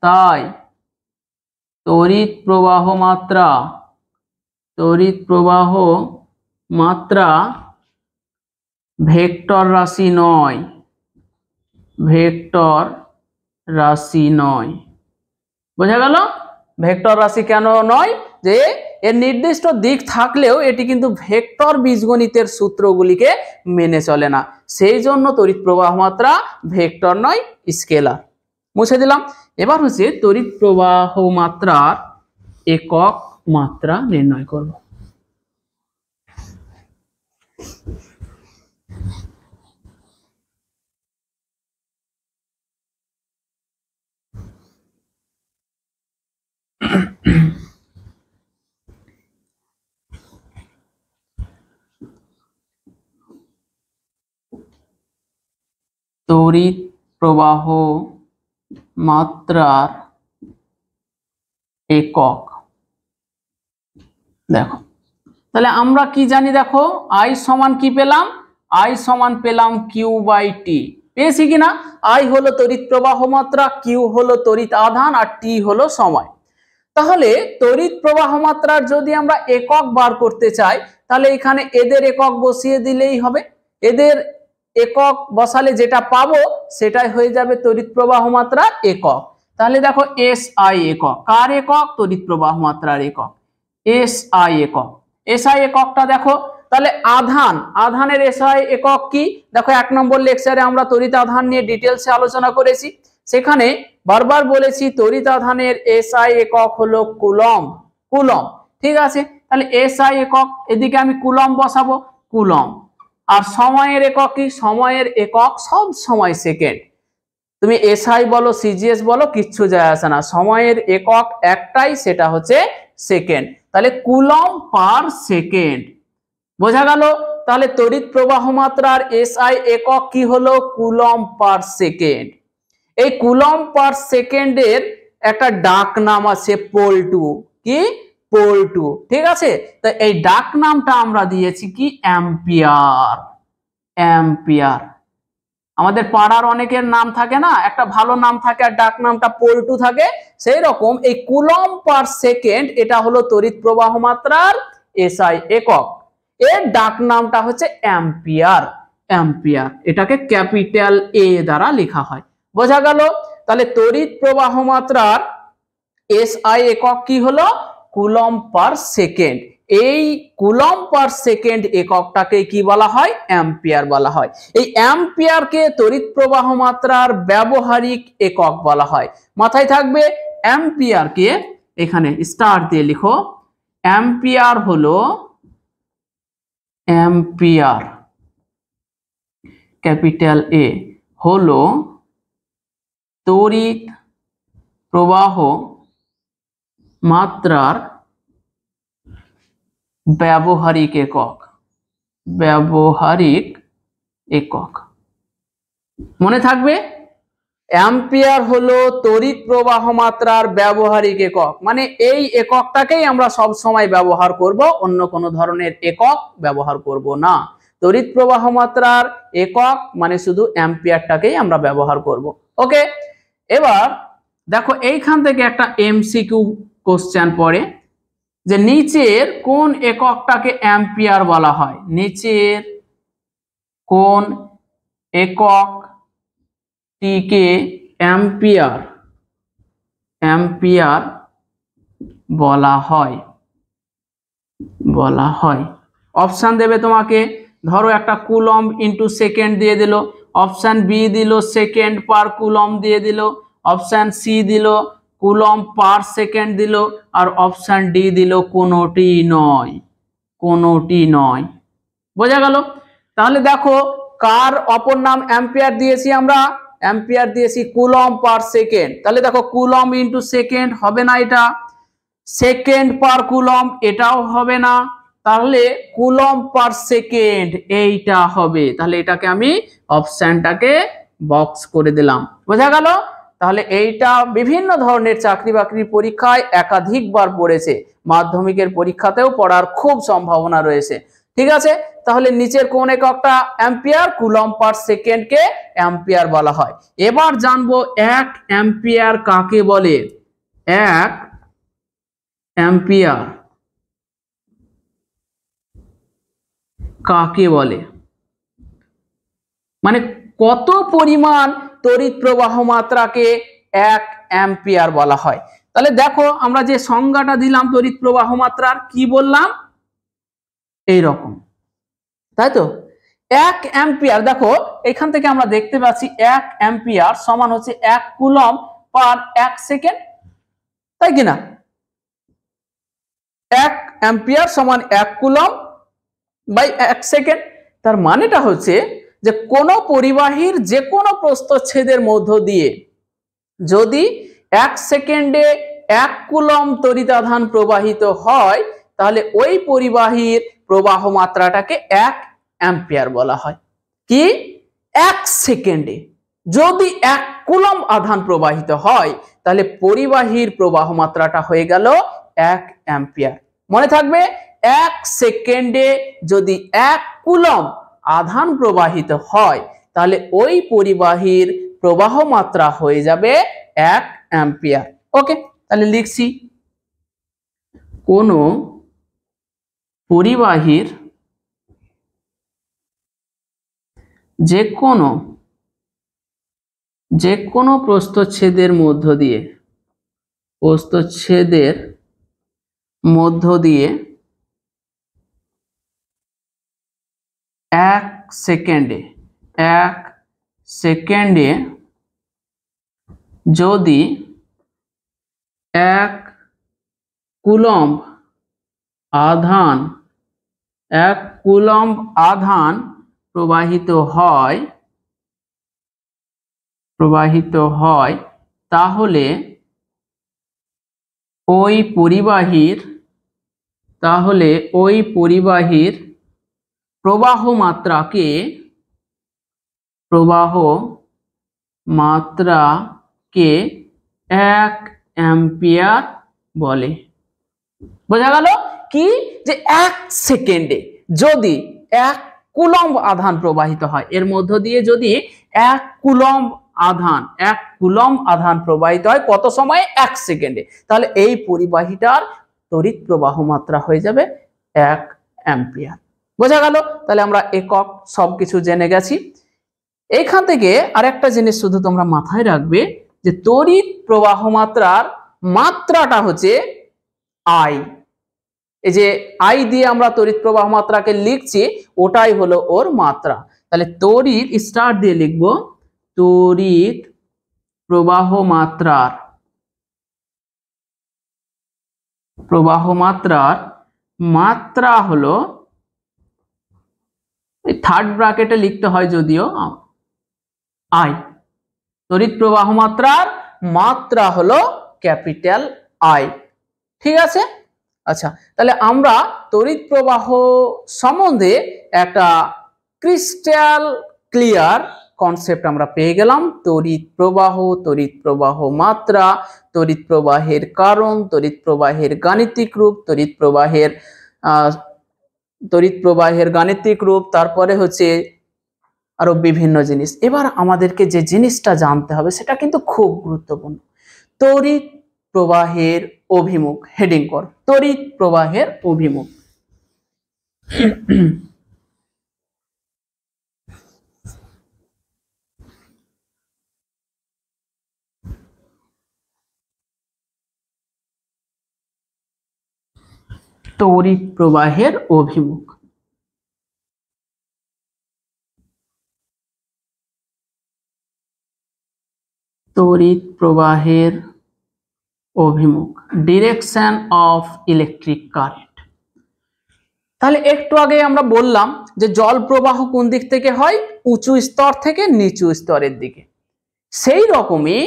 তাই তড়িৎ প্রবাহ মাত্রা ভেক্টর রাশি নয়। বোঝা গেল? ভেক্টর রাশি কেন নয়? যে এর নির্দিষ্ট দিক থাকলেও এটি কিন্তু ভেক্টর বীজগণিতের সূত্রগুলিকে মেনে চলে না, সেই জন্য তড়িৎ প্রবাহ মাত্রা ভেক্টর নয়, স্কেলার। মুছে দিলাম। এবার হচ্ছে তড়িৎ প্রবাহ মাত্রার একক মাত্রা নির্ণয় করব। তড়িৎ প্রবাহ মাত্রার একক। দেখো তাহলে আমরা কি জানি, দেখো আই সমান কি পেলাম? আই সমান পেলাম কিউ বাই টি, পেয়েছি কিনা? আই হলো তড়িৎ প্রবাহ মাত্রা, কিউ হলো তড়িৎ আধান, আর টি হলো সময়। তাহলে তড়িৎ প্রবাহ মাত্রার যদি আমরা একক বার করতে চাই, তাহলে এখানে এদের একক বসিয়ে দিলেই হবে। এদের একক বসালে যেটা পাবো সেটাই হয়ে যাবে তড়িৎ প্রবাহ মাত্রার একক। তাহলে দেখো এস আই একক, কার একক? তড়িৎ প্রবাহ মাত্রার একক, এস আই একক। এস আই এককটা দেখো, তাহলে আধান, আধানের এস আই একক কি? দেখো 1 নম্বর লেকচারে আমরা তড়িৎ আধান নিয়ে ডিটেলসে আলোচনা করেছি, সেখানে বারবার বলেছি তড়িৎ আধানের এস আই একক হলো কুলম্ব। কুলম্ব, ঠিক আছে। তাহলে এস আই একক, এদিকে আমি কুলম্ব বসাবো, কুলম্ব। আর সময়ের একক কি? সময়ের একক সব সময় সেকেন্ড। তুমি এসআই বলো সিজিএস বলো কিচ্ছু যায় আসে না, সময়ের একক একটাই, সেটা হচ্ছে সেকেন্ড। তাহলে কুলম্ব পার সেকেন্ড, বোঝা গেল? তাহলে তড়িৎ প্রবাহ মাত্রার এসআই একক কি হলো? Coulomb per second. এই কুলম্ব পার সেকেন্ডের একটা ডাক নাম আছে পোল2, কি? পোল2, ঠিক আছে। তো এই ডাক নামটা আমরা দিয়েছি কি? অ্যাম্পিয়ার। অ্যাম্পিয়ার। আমাদের পাড়ার অনেকের নাম থাকে না, একটা ভালো নাম থাকে আর ডাক নামটা পোল2 থাকে, সেই রকম এই কুলম্ব পার সেকেন্ড এটা হলো তড়িৎ প্রবাহ মাত্রার এসআই একক। এর ডাক নামটা হচ্ছে অ্যাম্পিয়ার। অ্যাম্পিয়ার, এটাকে ক্যাপিটাল এ দ্বারা লেখা হয়, বোঝা গেল? তাহলে তড়িৎ প্রবাহ মাত্রার এসআই একক কি হলো? Coulomb per second. এই কুলম্ব পার সেকেন্ড এককটাকে কি বলা হয়? অ্যাম্পিয়ার বলা হয়। এই অ্যাম্পিয়ারকে তড়িৎ প্রবাহ মাত্রার ব্যবহারিক একক বলা হয়। মাথায় থাকবে, অ্যাম্পিয়ারকে এখানে স্টার দিয়ে লিখো, অ্যাম্পিয়ার হলো, অ্যাম্পিয়ার ক্যাপিটাল এ হলো তড়িৎ প্রবাহ মাত্রার ব্যবহারিক একক। ব্যবহারিক একক, মনে থাকবে, অ্যাম্পিয়ার হলো তড়িৎ প্রবাহ মাত্রার ব্যবহারিক একক, মানে এই এককটাকেই আমরা সব সময় ব্যবহার করব, অন্য কোনো ধরনের একক ব্যবহার করব না। তড়িৎ প্রবাহ মাত্রার একক মানে শুধু অ্যাম্পিয়ারটাকেই আমরা ব্যবহার করব। ওকে, এবার দেখো এইখান থেকে একটা এমসিকিউ কোশ্চেন পড়ে যে নিচের কোন এককটাকে অ্যাম্পিয়ার বলা হয়? নিচের কোন এককটিকে অ্যাম্পিয়ার অ্যাম্পিয়ার বলা হয়? বলা হয়, অপশন দেবে তোমাকে। ধরো একটা কুলম্ব ইন্টু সেকেন্ড দিয়ে দিল, অপশন বি দিল সেকেন্ড পার কুলম্ব দিয়ে দিল, অপশন সি দিল কুলম্ব পার সেকেন্ড দিল, আর অপশন ডি দিল কোনোটি নয়। কোনোটি নয়, বোঝা গেল? তাহলে দেখো কার অপর নাম অ্যাম্পিয়ার দিয়েছি আমরা? অ্যাম্পিয়ার দিয়েছি কুলম্ব পার সেকেন্ড। তাহলে দেখো কুলম্ব ইন্টু সেকেন্ড হবে না, এটা সেকেন্ড পার কুলম্ব এটাও হবে না, তাহলে কুলম্ব পার সেকেন্ড এইটা হবে। তাহলে এটাকে আমি অপশনটাকে বক্স করে দিলাম, বোঝা গেল? তাহলে এইটা বিভিন্ন ধরনের চাকরি বাকরির পরীক্ষায় একাধিকবার পড়েছে, মাধ্যমিকের পরীক্ষাতেও পড়ার খুব সম্ভাবনা রয়েছে, ঠিক আছে। তাহলে নিচের কোন এককটা অ্যাম্পিয়ার? কুলম্ব পার সেকেন্ডকে অ্যাম্পিয়ার বলা হয়। এবার জানবো 1 অ্যাম্পিয়ার কাকে বলে। 1 অ্যাম্পিয়ার কাকে বলে, মানে কত পরিমাণ তড়িৎ প্রবাহ মাত্রাকে 1 অ্যাম্পিয়ার বলা হয়। তাহলে দেখো আমরা যে সংজ্ঞাটা দিলাম তড়িৎ প্রবাহ মাত্রার, কি বললাম? এই রকম, তাই তো। 1 অ্যাম্পিয়ার, দেখো এখান থেকে আমরা দেখতে পাচ্ছি 1 অ্যাম্পিয়ার সমান হচ্ছে 1 কুলম্ব পার 1 সেকেন্ড, তাই কিনা? 1 অ্যাম্পিয়ার সমান 1 কুলম্ব বাই 1 সেকেন্ড। তার মানেটা হচ্ছে যে কোন পরিবাহীর যে কোনো প্রস্থচ্ছেদের মধ্য দিয়ে যদি 1 সেকেন্ডে 1 কুলম্ব তড়িতাধান প্রবাহিত হয়, তাহলে ওই পরিবাহীর প্রবাহ মাত্রাটাকে 1 অ্যাম্পিয়ার বলা হয়। কি? 1 সেকেন্ডে যদি 1 কুলম্ব আধান প্রবাহিত হয়, তাহলে পরিবাহীর প্রবাহ মাত্রাটা হয়ে গেল 1 অ্যাম্পিয়ার। মনে থাকবে, 1 সেকেন্ডে যদি 1 কুলম্ব আধান প্রবাহিত হয় তাহলে ওই পরিবাহীর প্রবাহ মাত্রা হয়ে যাবে 1 অ্যাম্পিয়ার। ওকে, তাহলে লিখছি কোন পরিবাহীর যে কোনো প্রস্থচ্ছেদের মধ্য দিয়ে 1 সেকেন্ডে যদি 1 কুলম্ব আধান প্রবাহিত হয় তাহলে ওই পরিবাহীর প্রবাহ মাত্রাকে 1 অ্যাম্পিয়ার বলে। বোঝা গেল কি, যে 1 সেকেন্ডে যদি 1 কুলম্ব আধান প্রবাহিত হয়, এর মধ্য দিয়ে যদি 1 কুলম্ব আধান প্রবাহিত হয় কত সময়ে? 1 সেকেন্ডে, তাহলে এই পরিবাহীটার তড়িৎ প্রবাহ মাত্রা হয়ে যাবে 1 অ্যাম্পিয়ার। বোঝা গেল? তাহলে আমরা একক সবকিছু জেনে গেছি। এইখান থেকে আরেকটা জিনিস শুধু তোমরা মাথায় রাখবে, যে তড়িৎ প্রবাহ মাত্রাটা হচ্ছে আই। এই যে আই দিয়ে আমরা তড়িৎ প্রবাহ মাত্রাকে লিখছি, ওটাই হলো ওর মাত্রা। তাহলে তড়িৎ স্টার দিয়ে লিখব, তড়িৎ প্রবাহ মাত্রার মাত্রা হলো, থার্ড ব্র্যাকেটে লিখতে হয় যদিও, আই। তড়িৎ প্রবাহ মাত্রা হলো ক্যাপিটাল আই। ঠিক আছে? আচ্ছা, তাহলে আমরা তড়িৎ প্রবাহ সম্বন্ধে একটা ক্রিস্টাল ক্লিয়ার কনসেপ্ট আমরা পেয়ে গেলাম। তড়িৎ প্রবাহ মাত্রা, তড়িৎ প্রবাহের কারণ, তড়িৎ প্রবাহের গাণিতিক রূপ, তারপরে হচ্ছে আরো বিভিন্ন জিনিস। এবার আমাদেরকে যে জিনিসটা জানতে হবে সেটা কিন্তু খুব গুরুত্বপূর্ণ, তড়িৎ প্রবাহের অভিমুখ। হেডিং কর, তড়িৎ প্রবাহের অভিমুখ। তড়িৎ প্রবাহের অভিমুখ। তড়িৎ প্রবাহের অভিমুখ, ডিরেকশন অফ ইলেকট্রিক কারেন্ট। তাহলে একটু আগে আমরা বললাম যে জল প্রবাহ কোন দিক থেকে হয়? উঁচু স্তর থেকে নিচু স্তরের দিকে। সেই রকমই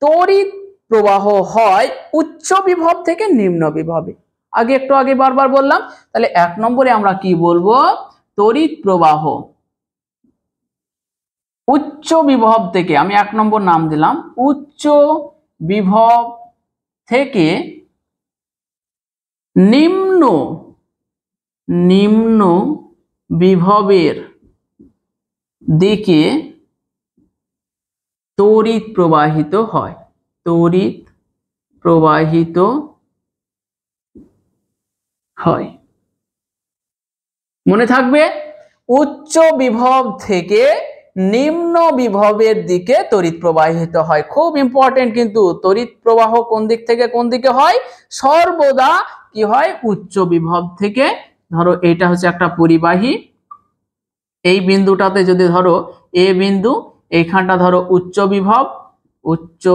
তড়িৎ প্রবাহ হয় উচ্চ বিভব থেকে নিম্ন বিভবে। একটু আগে বারবার বললাম। তাহলে 1 নম্বরে আমরা কি বলবো? তড়িৎ প্রবাহ উচ্চ বিভব থেকে, আমি 1 নম্বর নাম দিলাম, উচ্চ বিভব থেকে নিম্ন বিভবের দিকে তড়িৎ প্রবাহিত হয়। তড়িৎ প্রবাহিত হয়, মনে থাকবে, উচ্চ বিভব থেকে নিম্ন বিভবের দিকে তড়িৎ প্রবাহিত হয়। খুব ইম্পর্টেন্ট কিন্তু, তড়িৎ প্রবাহ কোন দিক থেকে কোন দিকে হয়? সর্বদা কি হয়? উচ্চ বিভব থেকে। ধরো এটা হচ্ছে একটা পরিবাহী, এই বিন্দুটাতে যদি ধরো এ বিন্দু, এইখানটা ধরো উচ্চ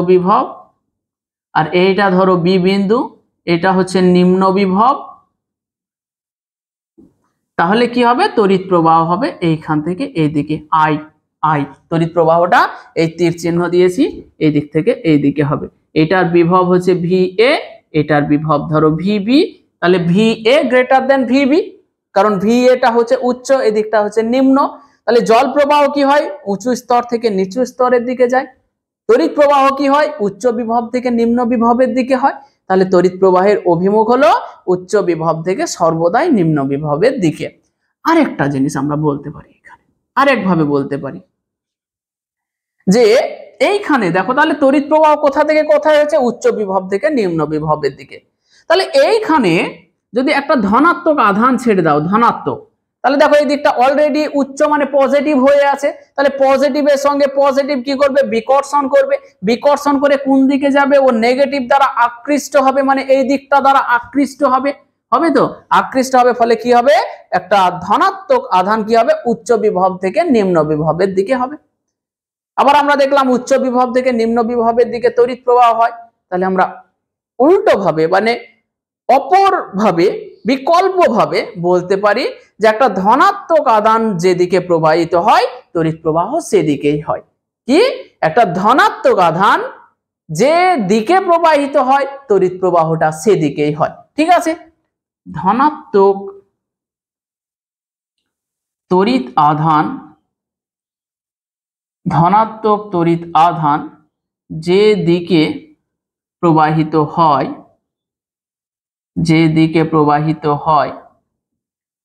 বিভব, আর এইটা ধরো বি বিন্দু, এটা হচ্ছে নিম্ন বিভব। তাহলে কি হবে? তড়িৎ প্রবাহ হবে এইখান থেকে এইদিকে আই। তড়িৎ প্রবাহটা এই তীর চিহ্ন দিয়েছি, এই দিক থেকে এই দিকে হবে। এটার বিভব হচ্ছে VA, এটার বিভব ধরো VB। তাহলে VA গ্রেটার দেন VB, কারণ VA টা হচ্ছে উচ্চ, এদিকটা হচ্ছে নিম্ন। তাহলে জল প্রবাহ কি হয়? উঁচু স্তর থেকে নিচু স্তরের দিকে যায়। তড়িৎ প্রবাহ কি হয়? উচ্চ বিভব থেকে নিম্ন বিভবের দিকে হয়। তাহলে তড়িৎ প্রবাহের অভিমুখ হলো উচ্চ বিভব থেকে সর্বদাই নিম্ন বিভবের দিকে। আরেকটা জিনিস আমরা বলতে পারি এখানে, আরেকভাবে বলতে পারি যে এইখানে দেখো, তাহলে তড়িৎ প্রবাহ কোথা থেকে কোথায় হচ্ছে? উচ্চ বিভব থেকে নিম্ন বিভবের দিকে। তাহলে এইখানে যদি একটা ধনাত্মক আধান ছেড়ে দাও, ধনাত্মক, তাহলে দেখো এই দিকটা অলরেডি উচ্চ মানে পজিটিভ হয়ে আছে, তাহলে পজিটিভের সঙ্গে পজিটিভ কি করবে? বিকর্ষণ করবে। বিকর্ষণ করে কোন দিকে যাবে? ও নেগেটিভ দ্বারা আকৃষ্ট হবে, মানে এই দিকটা দ্বারা আকৃষ্ট হবে, হবে তো? আকৃষ্ট হবে, ফলে কি হবে? একটা ধনাত্মক আধান কি হবে? উচ্চ বিভব থেকে নিম্ন বিভবের দিকে হবে। আবার আমরা দেখলাম উচ্চ বিভব থেকে নিম্ন বিভবের দিকে তড়িৎ প্রবাহ হয়, তাহলে আমরা উল্টো ভাবে মানে অপর ভাবে, বিকল্প ভাবে বলতে পারি যে একটা ধনাত্মক আধান যেদিকে প্রবাহিত হয় তড়িৎ প্রবাহ সেদিকেই হয়। কি? একটা ধনাত্মক আধান যে দিকে প্রবাহিত হয় তড়িৎ প্রবাহটা সেদিকেই হয়। ঠিক আছে? ধনাত্মক তড়িৎ আধান, ধনাত্মক তড়িৎ আধান যে দিকে প্রবাহিত হয়, যে দিকে প্রবাহিত হয়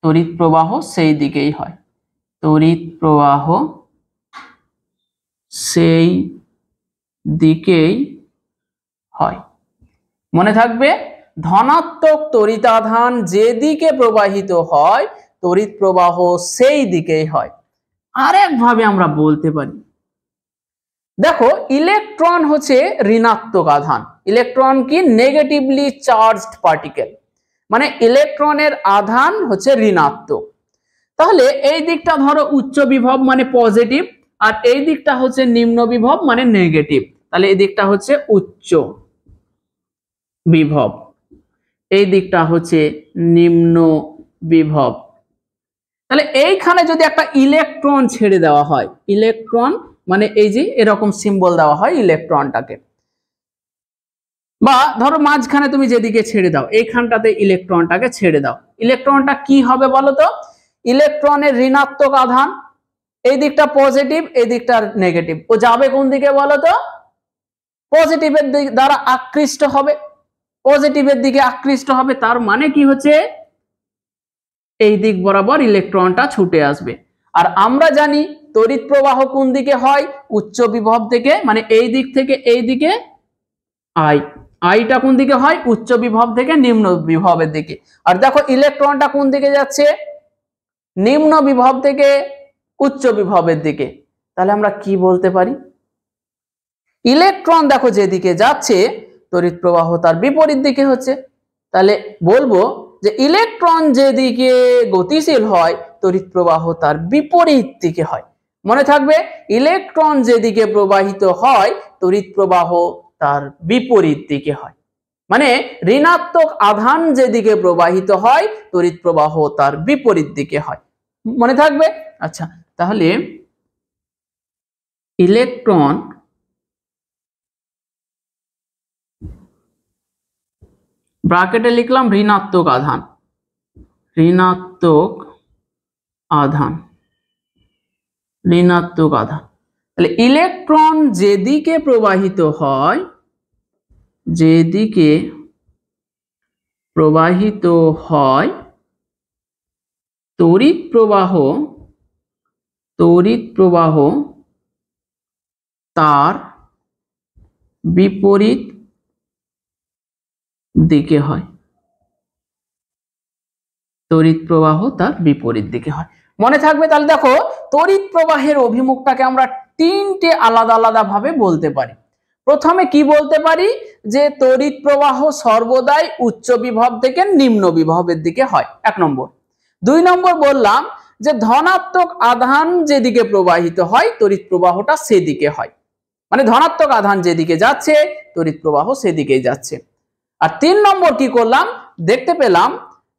তড়িৎ প্রবাহ সেই দিকেই হয়। তড়িৎ প্রবাহ সেই দিকেই হয়। মনে থাকবে, ধনাত্মক তড়িৎ আধান যেদিকে প্রবাহিত হয় তড়িৎ প্রবাহ সেই দিকেই হয়। আরেকভাবে আমরা বলতে পারি, দেখো ইলেকট্রন হচ্ছে ঋণাত্মক আধান। ইলেকট্রন কি? নেগেটিভলি চার্জড পার্টিকেল, মানে ইলেকট্রনের আধান হচ্ছে ঋণাত্মক। তাহলে এই দিকটা ধরো উচ্চ বিভব মানে পজিটিভ, আর এই দিকটা হচ্ছে নিম্ন বিভব মানে নেগেটিভ। তাহলে এই দিকটা হচ্ছে উচ্চ বিভব, এই দিকটা হচ্ছে নিম্ন বিভব। তাহলে এইখানে যদি একটা ইলেকট্রন ছেড়ে দেওয়া হয়, ইলেকট্রন মানে এই যে এরকম সিম্বল দেওয়া হয় ইলেকট্রনটাকে, বা ধরো মাঝখানে তুমি যেদিকে ছেড়ে দাও, এইখানটাতে ইলেকট্রনটাকে ছেড়ে দাও, ইলেকট্রনটা কি হবে বলো তো? ইলেকট্রনের ঋণাত্মক আধান, এই দিকটা পজিটিভ, এই দিকটা নেগেটিভ, ও যাবে কোন দিকে বলো তো? পজিটিভের দিক দ্বারা আকৃষ্ট হবে, পজিটিভের দিকে আকৃষ্ট হবে। তার মানে কি হচ্ছে? এই দিক বরাবর ইলেকট্রনটা ছুটে আসবে। আর আমরা জানি তড়িৎ প্রবাহ কোন দিকে হয়? উচ্চ বিভব থেকে, মানে এই দিক থেকে এই দিকে আই, আইটা কোন দিকে হয়? উচ্চ বিভব থেকে নিম্ন বিভবের দিকে। আর দেখো ইলেকট্রনটা কোন দিকে যাচ্ছে? নিম্ন বিভব থেকে উচ্চ বিভবের দিকে। তাহলে আমরা কি বলতে পারি? ইলেকট্রন দেখো যেদিকে যাচ্ছে তড়িৎ প্রবাহ তার বিপরীত দিকে হচ্ছে। তাহলে বলবো যে ইলেকট্রন যেদিকে গতিশীল হয় তড়িৎ প্রবাহ তার বিপরীত দিকে হয়। মনে থাকবে, ইলেকট্রন যেদিকে প্রবাহিত হয় তড়িৎ প্রবাহ তার বিপরীত দিকে হয়, মানে ঋণাত্মক আধান যেদিকে প্রবাহিত হয় তড়িৎ প্রবাহ তার বিপরীত দিকে হয়। মনে থাকবে? আচ্ছা, তাহলে ইলেকট্রন ব্র্যাকেটে লিখলাম ঋণাত্মক আধান, ঋণাত্মক আধান, ঋণাত্মক আধান। তাহলে ইলেকট্রন যেদিকে প্রবাহিত হয়, যেদিকে প্রবাহিত হয় তড়িৎ প্রবাহ, তড়িৎ প্রবাহ তার বিপরীত দিকে হয়, তড়িৎ প্রবাহ তার বিপরীত দিকে হয়। মনে থাকবে? তাহলে দেখো তড়িৎ প্রবাহের অভিমুখটাকে আমরা তিনটে আলাদা আলাদা ভাবে বলতে পারি। প্রথমে কি বলতে পারি? যে তড়িৎ প্রবাহ সর্বদাই উচ্চ বিভব থেকে নিম্ন বিভবের দিকে হয়, 1 নম্বর। 2 নম্বর বললাম যে ধনাত্মক আধান যেদিকে প্রবাহিত হয় তড়িৎ প্রবাহটা সেদিকে হয়, মানে ধনাত্মক আধান যেদিকে যাচ্ছে তড়িৎ প্রবাহ সেদিকেই যাচ্ছে। আর 3 নম্বর কি করলাম? দেখতে পেলাম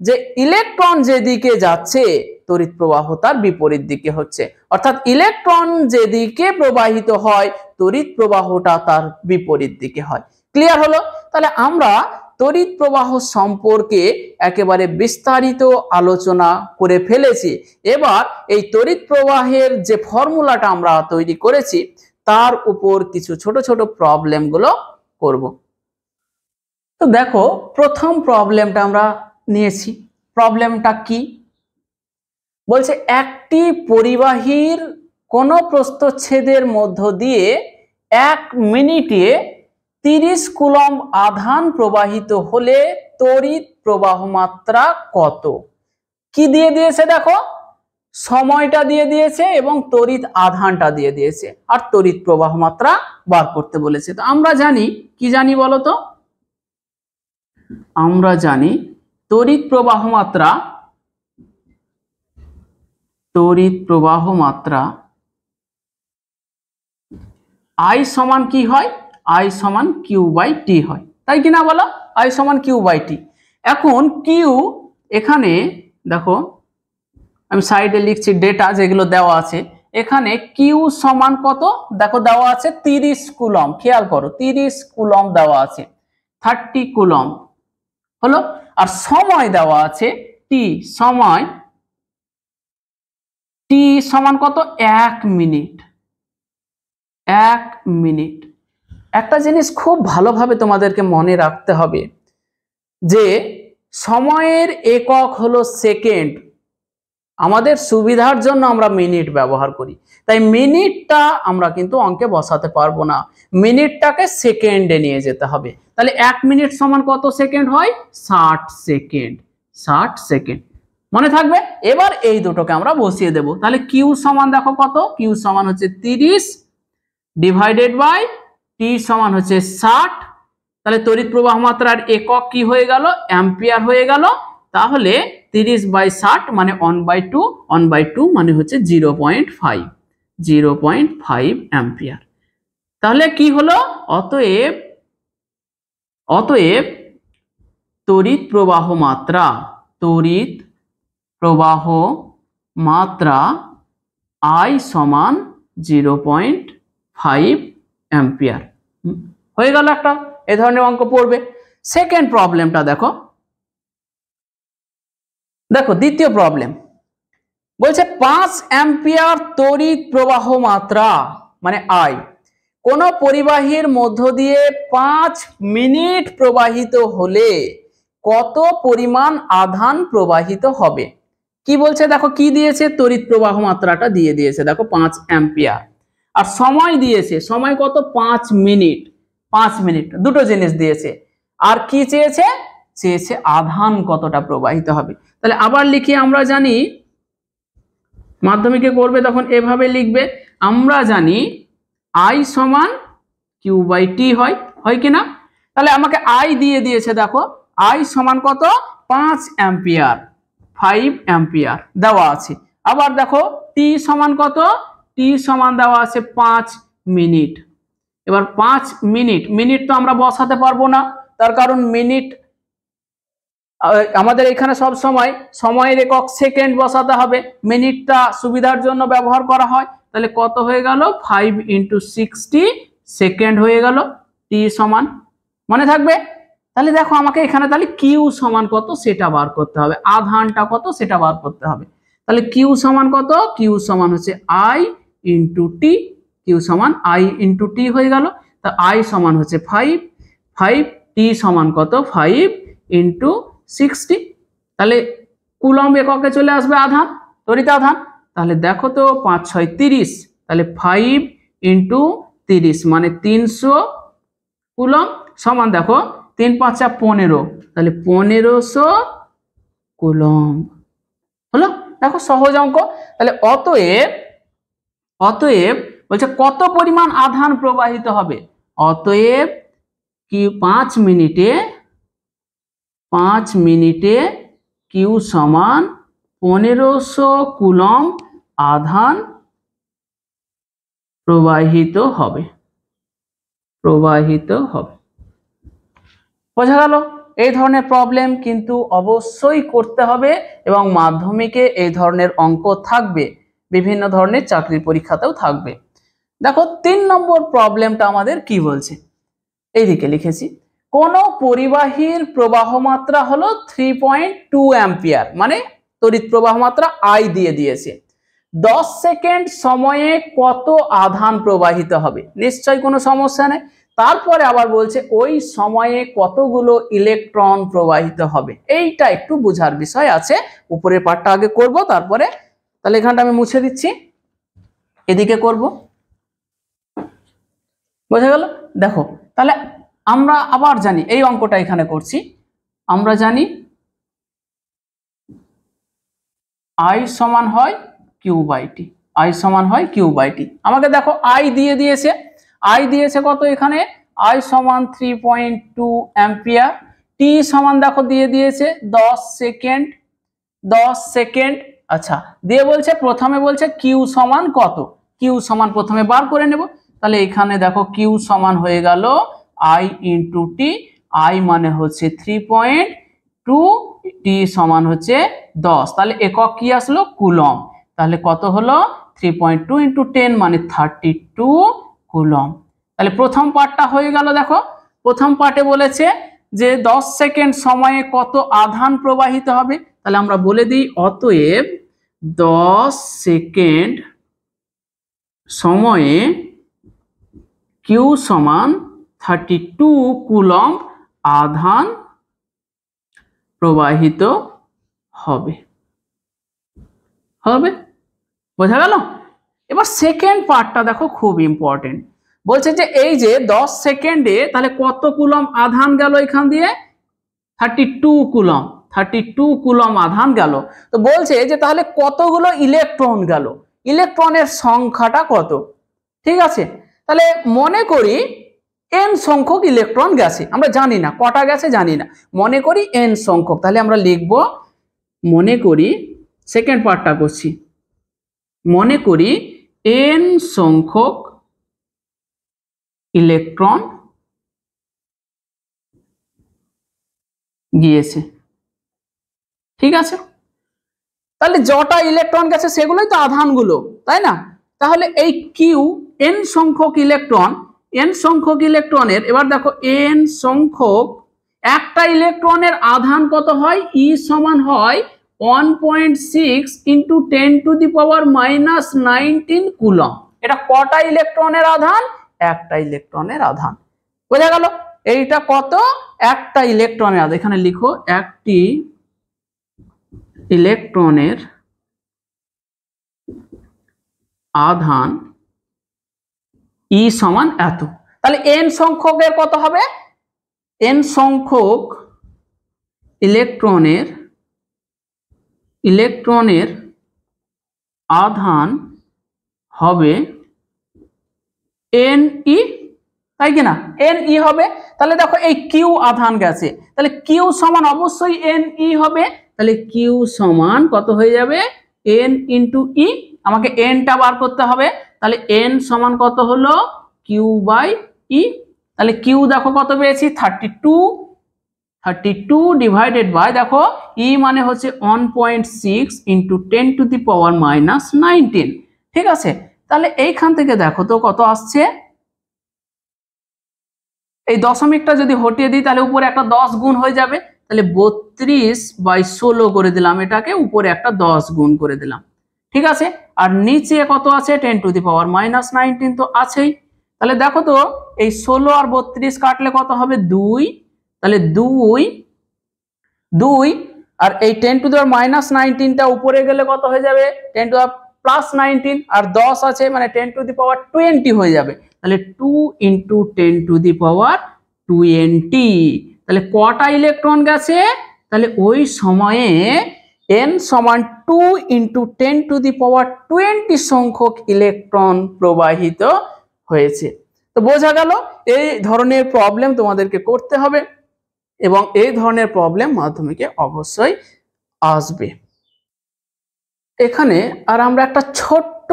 যে ইলেকট্রন যেদিকে যাচ্ছে তড়িৎ প্রবাহ তার বিপরীত দিকে হচ্ছে, অর্থাৎ ইলেকট্রন যেদিকে প্রবাহিত হয় তড়িৎ প্রবাহটা তার বিপরীত দিকে হয়। ক্লিয়ার হলো? তাহলে আমরা তড়িৎ প্রবাহ সম্পর্কে একেবারে বিস্তারিত আলোচনা করে ফেলেছি। এবার এই তড়িৎ প্রবাহের যে ফর্মুলাটা আমরা তৈরি করেছি তার উপর কিছু ছোট ছোট প্রবলেম গুলো করব। তো দেখো প্রথম প্রবলেমটা আমরা নিয়েছি। প্রবলেমটা কি? বলছে একটি পরিবাহীর কোন প্রস্থচ্ছেদের মধ্য দিয়ে 1 মিনিটে 30 কুলম্ব আধান প্রবাহিত হলে তড়িৎ প্রবাহ মাত্রা কত? কি দিয়ে দিয়েছে দেখো, সময়টা দিয়ে দিয়েছে এবং তড়িৎ আধানটা দিয়ে দিয়েছে, আর তড়িৎ প্রবাহ মাত্রা বার করতে বলেছে। তো আমরা জানি, কি জানি বলো তো? আমরা জানি তড়িৎ প্রবাহ মাত্রা I সমান কি হয়? I সমান Q/T হয়, তাই কিনা বলো? I সমান Q/T। এখন Q, এখানে দেখো আমি সাইডে লিখছি ডেটা যেগুলো দেওয়া আছে। এখানে Q সমান কত দেখো দেওয়া আছে 30 কুলম্ব। খেয়াল করো 30 কুলম্ব দেওয়া আছে, 30 কুলম্ব হলো। আর সময় দেওয়া আছে T, সময় T সমান কত? 1 মিনিট। 1 মিনিট। একটা জিনিস খুব ভালোভাবে তোমাদেরকে মনে রাখতে হবে যে সময়ের একক হলো সেকেন্ড। আমাদের সুবিধার জন্য আমরা মিনিট ব্যবহার করি, তাই মিনিটটা আমরা কিন্তু অঙ্কে বসাতে পারবো না, মিনিটটাকে সেকেন্ডে নিয়ে যেতে হবে। তাহলে 1 মিনিট সমান কত সেকেন্ড হয়? 60 সেকেন্ড। 60 সেকেন্ড মনে থাকবে। এবার এই দুটোকে আমরা বসিয়ে দেব। তাহলে কিউ সমান দেখো কত? কিউ সমান হচ্ছে 30 ডিভাইডেড বাই টি সমান হচ্ছে 60। তাহলে তড়িৎ প্রবাহ মাত্রার একক কি হয়ে গেল? অ্যাম্পিয়ার হয়ে গেল। তাহলে 30/60 মানে 1/2, 1/2 মানে হচ্ছে 0.5 অ্যাম্পিয়ার। তাহলে কি হলো? অতএব তড়িৎ প্রবাহ মাত্রা I সমান 0.5 অ্যাম্পিয়ার হয়ে গেল। একটা এই ধরনের অঙ্ক পড়বে। সেকেন্ড প্রবলেমটা দেখো দ্বিতীয় প্রবলেম বলছে 5 অ্যাম্পিয়ার তড়িৎ প্রবাহ মাত্রা মানে I কোন পরিবাহীর মধ্য দিয়ে 5 মিনিট প্রবাহিত হলে কত পরিমাণ আধান প্রবাহিত হবে? কি বলছে দেখো, কি দিয়েছে? তড়িৎ প্রবাহ মাত্রাটা দিয়ে দিয়েছে দেখো 5 অ্যাম্পিয়ার, আর সময় দিয়েছে, সময় কত? 5 মিনিট। 5 মিনিট, দুটো জিনিস দিয়েছে। আর কি চেয়েছে? চেয়েছে আধান কতটা প্রবাহিত হবে। তাহলে আবার লিখি, আমরা জানি মাধ্যমিকে করবে তখন এভাবে লিখবে, আমরা জানি I সমান Q/T হয় কিনা? তাহলে আমাকে I দিয়ে দিয়েছে দেখো, I সমান কত? 5 অ্যাম্পিয়ার, 5 অ্যাম্পিয়ার দেওয়া আছে। আবার দেখো T সমান কত? T সমান দেওয়া আছে 5 মিনিট। এবার 5 মিনিট তো আমরা বসাতে পারবো না, তার কারণ মিনিট আমাদের এখানে সব সময় সময়ের একক সেকেন্ড বসাতে হবে, মিনিটটা সুবিধার জন্য ব্যবহার করা হয়। তাহলে কত হয়ে গেল? 5 × 60 সেকেন্ড হয়ে গেল। টি সমান মনে থাকবে। তাহলে দেখো আমাকে এখানে তাহলে কিউ সমান কত সেটা বার করতে হবে, আধানটা কত সেটা বার করতে হবে। তাহলে কিউ সমান কত? কিউ সমান হচ্ছে I × T। কিউ সমান I × T হয়ে গেল। তা I সমান হচ্ছে 5, T সমান কত? 5 × 60। তাহলে কুলম্ব এককে চলে আসবে আধান, তড়িৎ আধান। তাহলে দেখো তো 5 × 6 = 30, তাহলে 5 × 30 মানে 300 কুলম্ব সমান দেখো 3 × 5 = 15, তাহলে 1500 কুলম্ব হলো। দেখো সহজ অঙ্ক। তাহলে অতএব বলছে কত পরিমাণ আধান প্রবাহিত হবে? অতএব কি 5 মিনিটে কিউ সমান 1500 কুলম্ব আধান প্রবাহিত হবে। বোঝা গেল? এই ধরনের প্রবলেম কিন্তু অবশ্যই করতে হবে এবং মাধ্যমিকে এই ধরনের অঙ্ক থাকবে, বিভিন্ন ধরনের চাকরির পরীক্ষাতেও থাকবে। দেখো 3 নম্বর প্রবলেমটা আমাদের কি বলছে, এইদিকে লিখেছি। কোন পরিবাহীর প্রবাহ মাত্রা হলো 3.2 অ্যাম্পিয়ার, মানে তড়িৎ প্রবাহ মাত্রা I দিয়ে দিয়েছে। 10 সেকেন্ড সময়ে কত আধান প্রবাহিত হবে? নিশ্চয়ই কোনো সমস্যা নেই। তারপরে আবার বলছে ওই সময়ে কতগুলো ইলেকট্রন প্রবাহিত হবে। এইটা একটু বোঝার বিষয় আছে, উপরের পার্টটা আগে করব, তারপরে তাহলে এখানটা আমি মুছে দিচ্ছি, এদিকে করব, বোঝা গেল? দেখো তাহলে আমরা আবার জানি, এই অঙ্কটা এখানে করছি, আমরা জানি I সমান হয় Q/T, I সমান হয় Q/T। আমাকে দেখো I দিয়ে দিয়েছে, I দিয়েছে কত এখানে, I সমান 3.2 অ্যাম্পিয়ার, T সমান দেখো দিয়ে দিয়েছে 10 সেকেন্ড, 10 সেকেন্ড। আচ্ছা, দিয়ে বলছে প্রথমে বলছে Q সমান কত, Q সমান প্রথমে বার করে নেব। তাহলে এখানে দেখো Q সমান হয়ে গেল I ইন্টু টি, I মানে হচ্ছে 3.2, T সমান হচ্ছে 10, তাহলে একক কি আসলো, কুলম। তাহলে কত হলো, 3.2 ইন্টু 10 মানে 32 কুলম। তাহলে প্রথম পার্টটা হয়ে গেল। দেখো প্রথম পার্টে বলেছে যে 10 সেকেন্ড সময়ে কত আধান প্রবাহিত হবে, তাহলে আমরা বলে দিই অতএব 10 সেকেন্ড সময়ে Q সমান 32 কুলম আধান প্রবাহিত হবে, হবে, বোঝা গেল? এবার সেকেন্ড পার্টটা দেখো খুব ইম্পর্টেন্ট, বলছে যে এই যে 10 সেকেন্ডে তাহলে কত কুলম আধান গেল এখান দিয়ে, 32 কুলম, 32 কুলম আধান গেল। তো বলছে যে তাহলে কতগুলো ইলেকট্রন গেল, ইলেকট্রনের সংখ্যাটা কত। ঠিক আছে, তাহলে মনে করি n সংখ্যক ইলেকট্রন গেছে, আমরা জানি না কটা গেছে, জানি না, মনে করি n সংখ্যক। তাহলে আমরা লিখব, মনে করি, সেকেন্ড পার্টটা করছি, মনে করি n সংখ্যক ইলেকট্রন গিয়েছে। ঠিক আছে, তাহলে যটা ইলেকট্রন গেছে সেগুলোই তো আধানগুলো, তাই না? তাহলে এই কিউ n সংখ্যক ইলেকট্রন, n সংখ্যক ইলেকট্রনের, এবার দেখো n সংখ্যক, একটা ইলেকট্রনের আধান কত হয়, E সমান হয় 1.6 ইন্টু 10⁻⁻19 কুলম। এটা কটা ইলেকট্রনের আধান, একটা ইলেকট্রনের আধান, বোঝা গেল? এইটা কত, একটা ইলেকট্রনের আধান, এখানে লিখো একটি ইলেকট্রনের আধান E সমান এত। তাহলে n সংখ্যকের কত হবে, n সংখ্যক ইলেকট্রনের আধান হবে Ne, তাই কিনা, Ne হবে। তাহলে দেখো এই Q আধান গেছে, তাহলে Q সমান অবশ্যই Ne হবে। তাহলে Q সমান কত হয়ে যাবে, n ইন্টু E, আমাকে nটা বার করতে হবে। তাহলে n সমান কত হলো, Q/E। তাহলে Q দেখো কত পেয়েছি, 32, 32 ডিভাইডেড বাই, দেখো E মানে হচ্ছে 1.6 ইন্টু 10⁻⁻19। ঠিক আছে, তাহলে এইখান থেকে দেখো তো কত আসছে, এই দশমিকটা যদি হটিয়ে দিই তাহলে উপরে একটা 10 গুণ হয়ে যাবে, তাহলে 32/16 করে দিলাম এটাকে, উপরে একটা 10 গুণ করে দিলাম। ঠিক আছে, আর নিচে কত আছে, 10⁻⁻19 তো আছেই। তাহলে দেখো তো এই 16 আর 32 কাটলে কত হবে, 2, তাহলে 2 আর এই 10⁻⁻19টা উপরে গেলে কত হয়ে যাবে, 10⁻+19, আর 10 আছে মানে 10⁻20 হয়ে যাবে। তাহলে 2 ইন্টু 10⁻20, তাহলে কটা ইলেকট্রন গেছে, তাহলে ওই সময়ে n সমান 2 ইন্টু 10⁻20 সংখ্যক ইলেকট্রন প্রবাহিত হয়েছে। তো বোঝা গেল, এই ধরনের প্রবলেম তোমাদেরকে করতে হবে এবং এই ধরনের প্রবলেম মাধ্যমিকে অবশ্যই আসবে। এখানে আর আমরা একটা ছোট্ট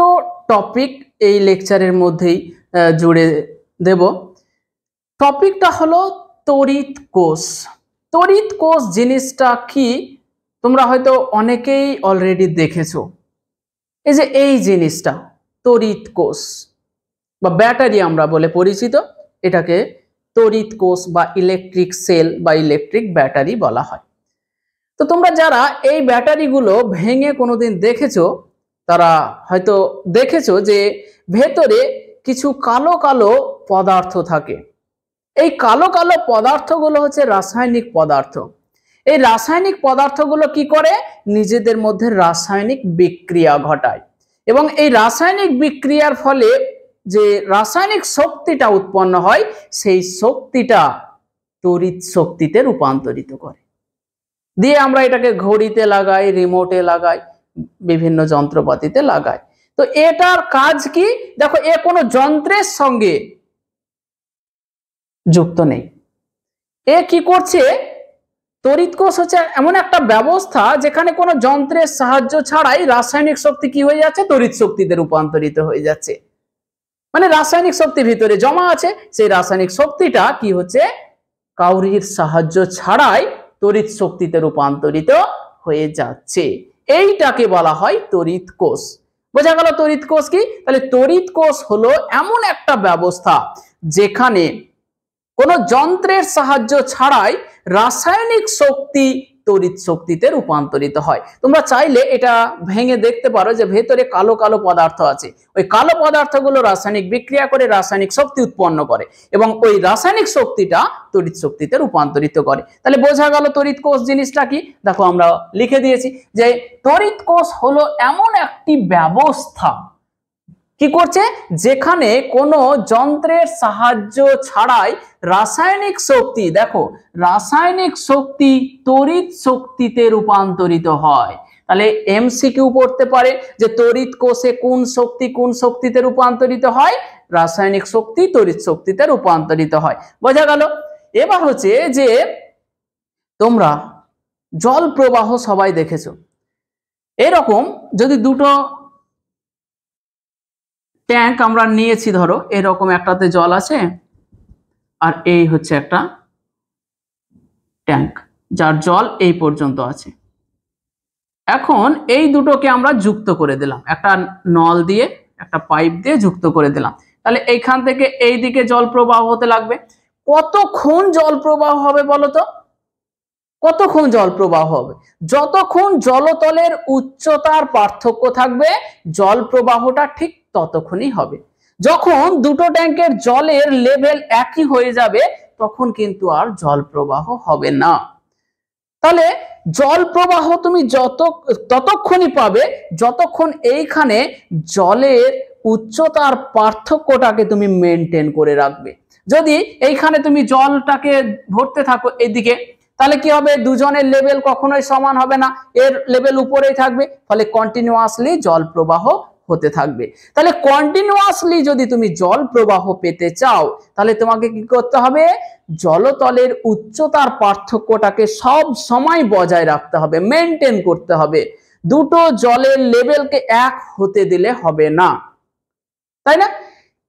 টপিক এই লেকচারের মধ্যেই জুড়ে দেব। টপিকটা হলো তড়িৎ কোষ। তড়িৎ কোষ জিনিসটা কি তোমরা হয়তো অনেকেই অলরেডি দেখেছো, এই যে এই জিনিসটা তড়িৎ কোষ বা ব্যাটারি আমরা বলে পরিচিত, এটাকে তড়িৎ কোষ বা ইলেকট্রিক সেল বা ইলেকট্রিক ব্যাটারি বলা হয়। তো তোমরা যারা এই ব্যাটারিগুলো ভেঙে কোনোদিন দেখেছো, তারা হয়তো দেখেছো যে ভেতরে কিছু কালো কালো পদার্থ থাকে। এই কালো কালো পদার্থগুলো হচ্ছে রাসায়নিক পদার্থ। এই রাসায়নিক পদার্থগুলো কি করে, নিজেদের মধ্যে রাসায়নিক বিক্রিয়া ঘটায় এবং এই রাসায়নিক বিক্রিয়ার ফলে যে রাসায়নিক শক্তিটা উৎপন্ন হয় সেই শক্তিটা তড়িৎ শক্তিতে রূপান্তরিত করে। দিয়ে আমরা এটাকে ঘড়িতে লাগাই, রিমোটে লাগাই, বিভিন্ন যন্ত্রপাতিতে লাগাই। তো এটার কাজ কি, দেখো এ কোনো যন্ত্রের সঙ্গে যুক্ত নেই। এ কি করছে, তড়িৎ কোষ হচ্ছে এমন একটা ব্যবস্থা যেখানে কোনো যন্ত্রের সাহায্য ছাড়াই রাসায়নিক শক্তি কি হয়ে যাচ্ছে, তড়িৎ শক্তিতে রূপান্তরিত হয়ে যাচ্ছে। মানে রাসায়নিক শক্তি ভিতরে জমা আছে, সেই রাসায়নিক শক্তিটা কি হচ্ছে, কাউরির সাহায্য ছাড়াই তড়িৎ শক্তিতে রূপান্তরিত হয়ে যাচ্ছে। এইটাকে বলা হয় তড়িৎ কোষ। বোঝা গেল তড়িৎ কোষ কি? তাহলে তড়িৎ কোষ হলো এমন একটা ব্যবস্থা যেখানে কোনো যন্ত্রের সাহায্য ছাড়াই রাসায়নিক শক্তি তড়িৎ শক্তিতে রূপান্তরিত হয়। তোমরা চাইলে এটা ভেঙে দেখতে পারো যে ভেতরে কালো কালো পদার্থ আছে, ওই কালো পদার্থগুলো রাসায়নিক বিক্রিয়া করে রাসায়নিক শক্তি উৎপন্ন করে এবং ওই রাসায়নিক শক্তিটা তড়িৎ শক্তিতে রূপান্তরিত করে। তাহলে বোঝা গেল তড়িৎ কোষ জিনিসটা কি। দেখো আমরা লিখে দিয়েছি যে তড়িৎ কোষ হলো এমন একটি ব্যবস্থা কি করছে, যেখানে কোনো যন্ত্রের সাহায্য ছাড়াই রাসায়নিক শক্তি, দেখো রাসায়নিক শক্তি তড়িৎ শক্তিতে রূপান্তরিত হয়। তাহলে এমসিকিউ পড়তে পারে যে তড়িৎ কোষে কোন শক্তিতে রূপান্তরিত হয়, রাসায়নিক শক্তি তড়িৎ শক্তিতে রূপান্তরিত হয়। বোঝা গেল। এবার হচ্ছে যে তোমরা জল প্রবাহ সবাই দেখেছো, এরকম যদি দুটো ট্যাঙ্ক আমরা নিয়েছি, ধরো এরকম একটাতে জল আছে আর এই হচ্ছে একটা ট্যাঙ্ক যার জল এই পর্যন্ত আছে। এখন এই দুটোকে আমরা যুক্ত করে দিলাম, একটা নল দিয়ে একটা পাইপ দিয়ে যুক্ত করে দিলাম। তাহলে এইখান থেকে এই দিকে জল প্রবাহ হতে লাগবে। কতক্ষণ জল প্রবাহ হবে বলো তো? কতক্ষণ জল প্রবাহ হবে? যতক্ষণ জলতলের উচ্চতার পার্থক্য থাকবে জল প্রবাহটা ঠিক ততক্ষণই হবে। যখন দুটো ট্যাঙ্কের জলের লেভেল একই হয়ে যাবে তখন কিন্তু আর জল প্রবাহ হবে না। তাহলে জল প্রবাহ তুমি ততক্ষণই পাবে যতক্ষণ এইখানে জলের উচ্চতার পার্থক্যটাকে তুমি মেনটেন করে রাখবে। যদি এইখানে তুমি জলটাকে ভরতে থাকো এইদিকে, তাহলে কি হবে, দুজনের লেভেল কখনোই সমান হবে না, এর লেভেল উপরেই থাকবে, ফলে কন্টিনিউয়াসলি জল প্রবাহ হতে থাকবে। তাহলে কন্টিনিউয়াসলি যদি তুমি জল প্রবাহ পেতে চাও তাহলে তোমাকে কি করতে হবে, জলতলের উচ্চতার পার্থক্যটাকে সব সময় বজায় রাখতে হবে, মেনটেন করতে হবে। দুটো জলের লেভেলকে এক হতে দিলে হবে না, তাই না?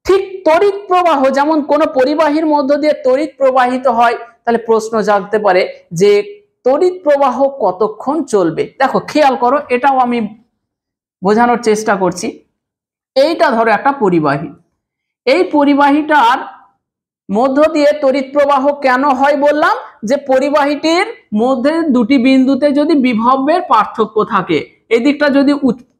ঠিক তড়িৎ প্রবাহ যেমন কোনো পরিবাহীর মধ্য দিয়ে তড়িৎ প্রবাহিত হয়, তাহলে প্রশ্ন জাগতে পারে যে তড়িৎ প্রবাহ কতক্ষণ চলবে। দেখো খেয়াল করো, এটাও আমি বোঝানোর চেষ্টা করছি। এইটা ধরো একটা পরিবাহী, এই পরিবাহীটার মধ্য দিয়ে তড়িৎ প্রবাহ কেন হয় বললাম, যে পরিবাহীটির মধ্যে দুটি বিন্দুতে যদি বিভবের পার্থক্য থাকে, এদিকটা যদি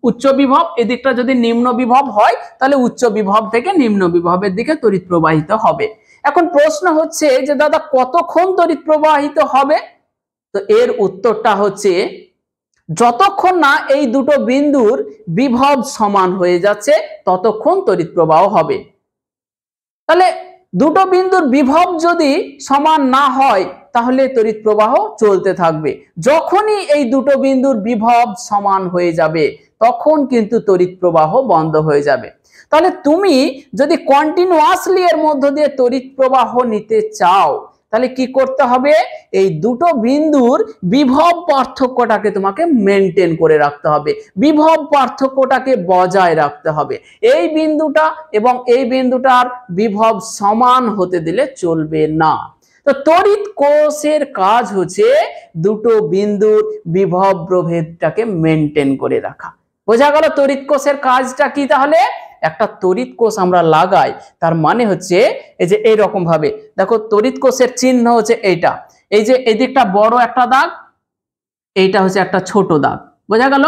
উচ্চ বিভব, এদিকটা যদি নিম্ন বিভব হয়, তাহলে উচ্চ বিভব থেকে নিম্ন বিভবের দিকে তড়িৎ প্রবাহিত হবে। এখন প্রশ্ন হচ্ছে যে দাদা কতক্ষণ তড়িৎ প্রবাহিত হবে? তো এর উত্তরটা হচ্ছে যতক্ষণ না এই দুটো বিন্দুর বিভব সমান হয়ে যাচ্ছে ততক্ষণ তড়িৎ প্রবাহ হবে। তাহলে দুটো বিন্দুর বিভব যদি সমান না হয় তাহলে তড়িৎ প্রবাহ চলতে থাকবে। যখনই এই দুটো বিন্দুর বিভব সমান হয়ে যাবে তখন কিন্তু তড়িৎ প্রবাহ বন্ধ হয়ে যাবে। তাহলে তুমি যদি কন্টিনিউয়াসলি এর মধ্য দিয়ে তড়িৎ প্রবাহ নিতে চাও তাহলে কি করতে হবে, এই দুটো বিন্দুর বিভব পার্থক্যটাকে তোমাকে মেনটেন করে রাখতে হবে, বিভব পার্থক্যটাকে বজায় রাখতে হবে। এই বিন্দুটা এবং এই বিন্দুটার বিভব সমান হতে দিলে চলবে না। তো তড়িৎ কোষের কাজ হচ্ছে দুটো বিন্দুর বিভব প্রভেদটাকে মেনটেন করে রাখা। বোঝা গেল তড়িৎ কোষের কাজটা কি? তাহলে একটা তড়িৎ কোষ আমরা লাগাই তার মানে হচ্ছে এই যে এইরকম ভাবে দেখো, তড়িৎ কোষের চিহ্ন হচ্ছে এইটা, এই যে এদিকটা বড় একটা দাগ, এইটা হচ্ছে একটা ছোট দাগ। বোঝা গেল?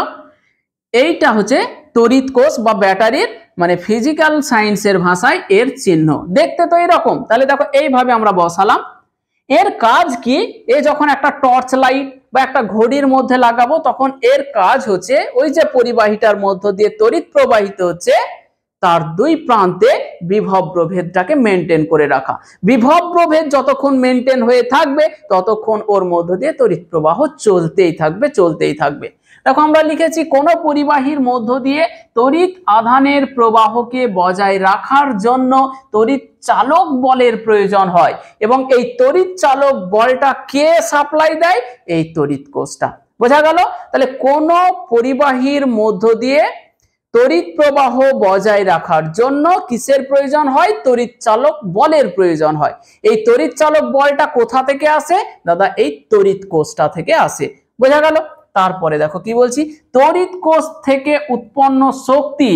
এইটা হচ্ছে তড়িৎ কোষ বা ব্যাটারির মানে ফিজিক্যাল সায়েন্সের ভাষায় এর চিহ্ন। দেখতে তো এরকম। তাহলে দেখো এইভাবে আমরা বসালাম, এর কাজ কি, এ যখন একটা টর্চ লাইট বা একটা ঘড়ির মধ্যে লাগাবো তখন এর কাজ হচ্ছে ওই যে পরিবাহীটার মধ্য দিয়ে তড়িৎ প্রবাহিত হচ্ছে তার দুই প্রান্তে বিভব প্রভেদটাকে মেনটেন করে রাখা। বিভব প্রভেদ যতক্ষণ মেনটেন হয়ে থাকবে ততক্ষণ ওর মধ্য দিয়ে তড়িৎ প্রবাহ চলতেই থাকবে। দেখো আমরা লিখেছি কোন পরিবাহীর মধ্য দিয়ে তড়িৎ আধানের প্রবাহকে বজায় রাখার জন্য তড়িৎ চালক বলের প্রয়োজন হয় এবং এই তড়িৎ চালক বলটা কে সাপ্লাই দেয়, এই তড়িৎ কোষটা। বোঝা গেল? তাহলে কোন পরিবাহীর মধ্য দিয়ে তড়িৎ প্রবাহ বজায় রাখার জন্য কিসের প্রয়োজন হয়, তড়িৎ চালক বলের প্রয়োজন হয়। এই তড়িৎ চালক বলটা কোথা থেকে আসে দাদা, এই তড়িৎ কোষটা থেকে আসে। বোঝা গেল? তারপরে দেখো কি বলছি, তড়িৎ কোষ থেকে উৎপন্ন শক্তি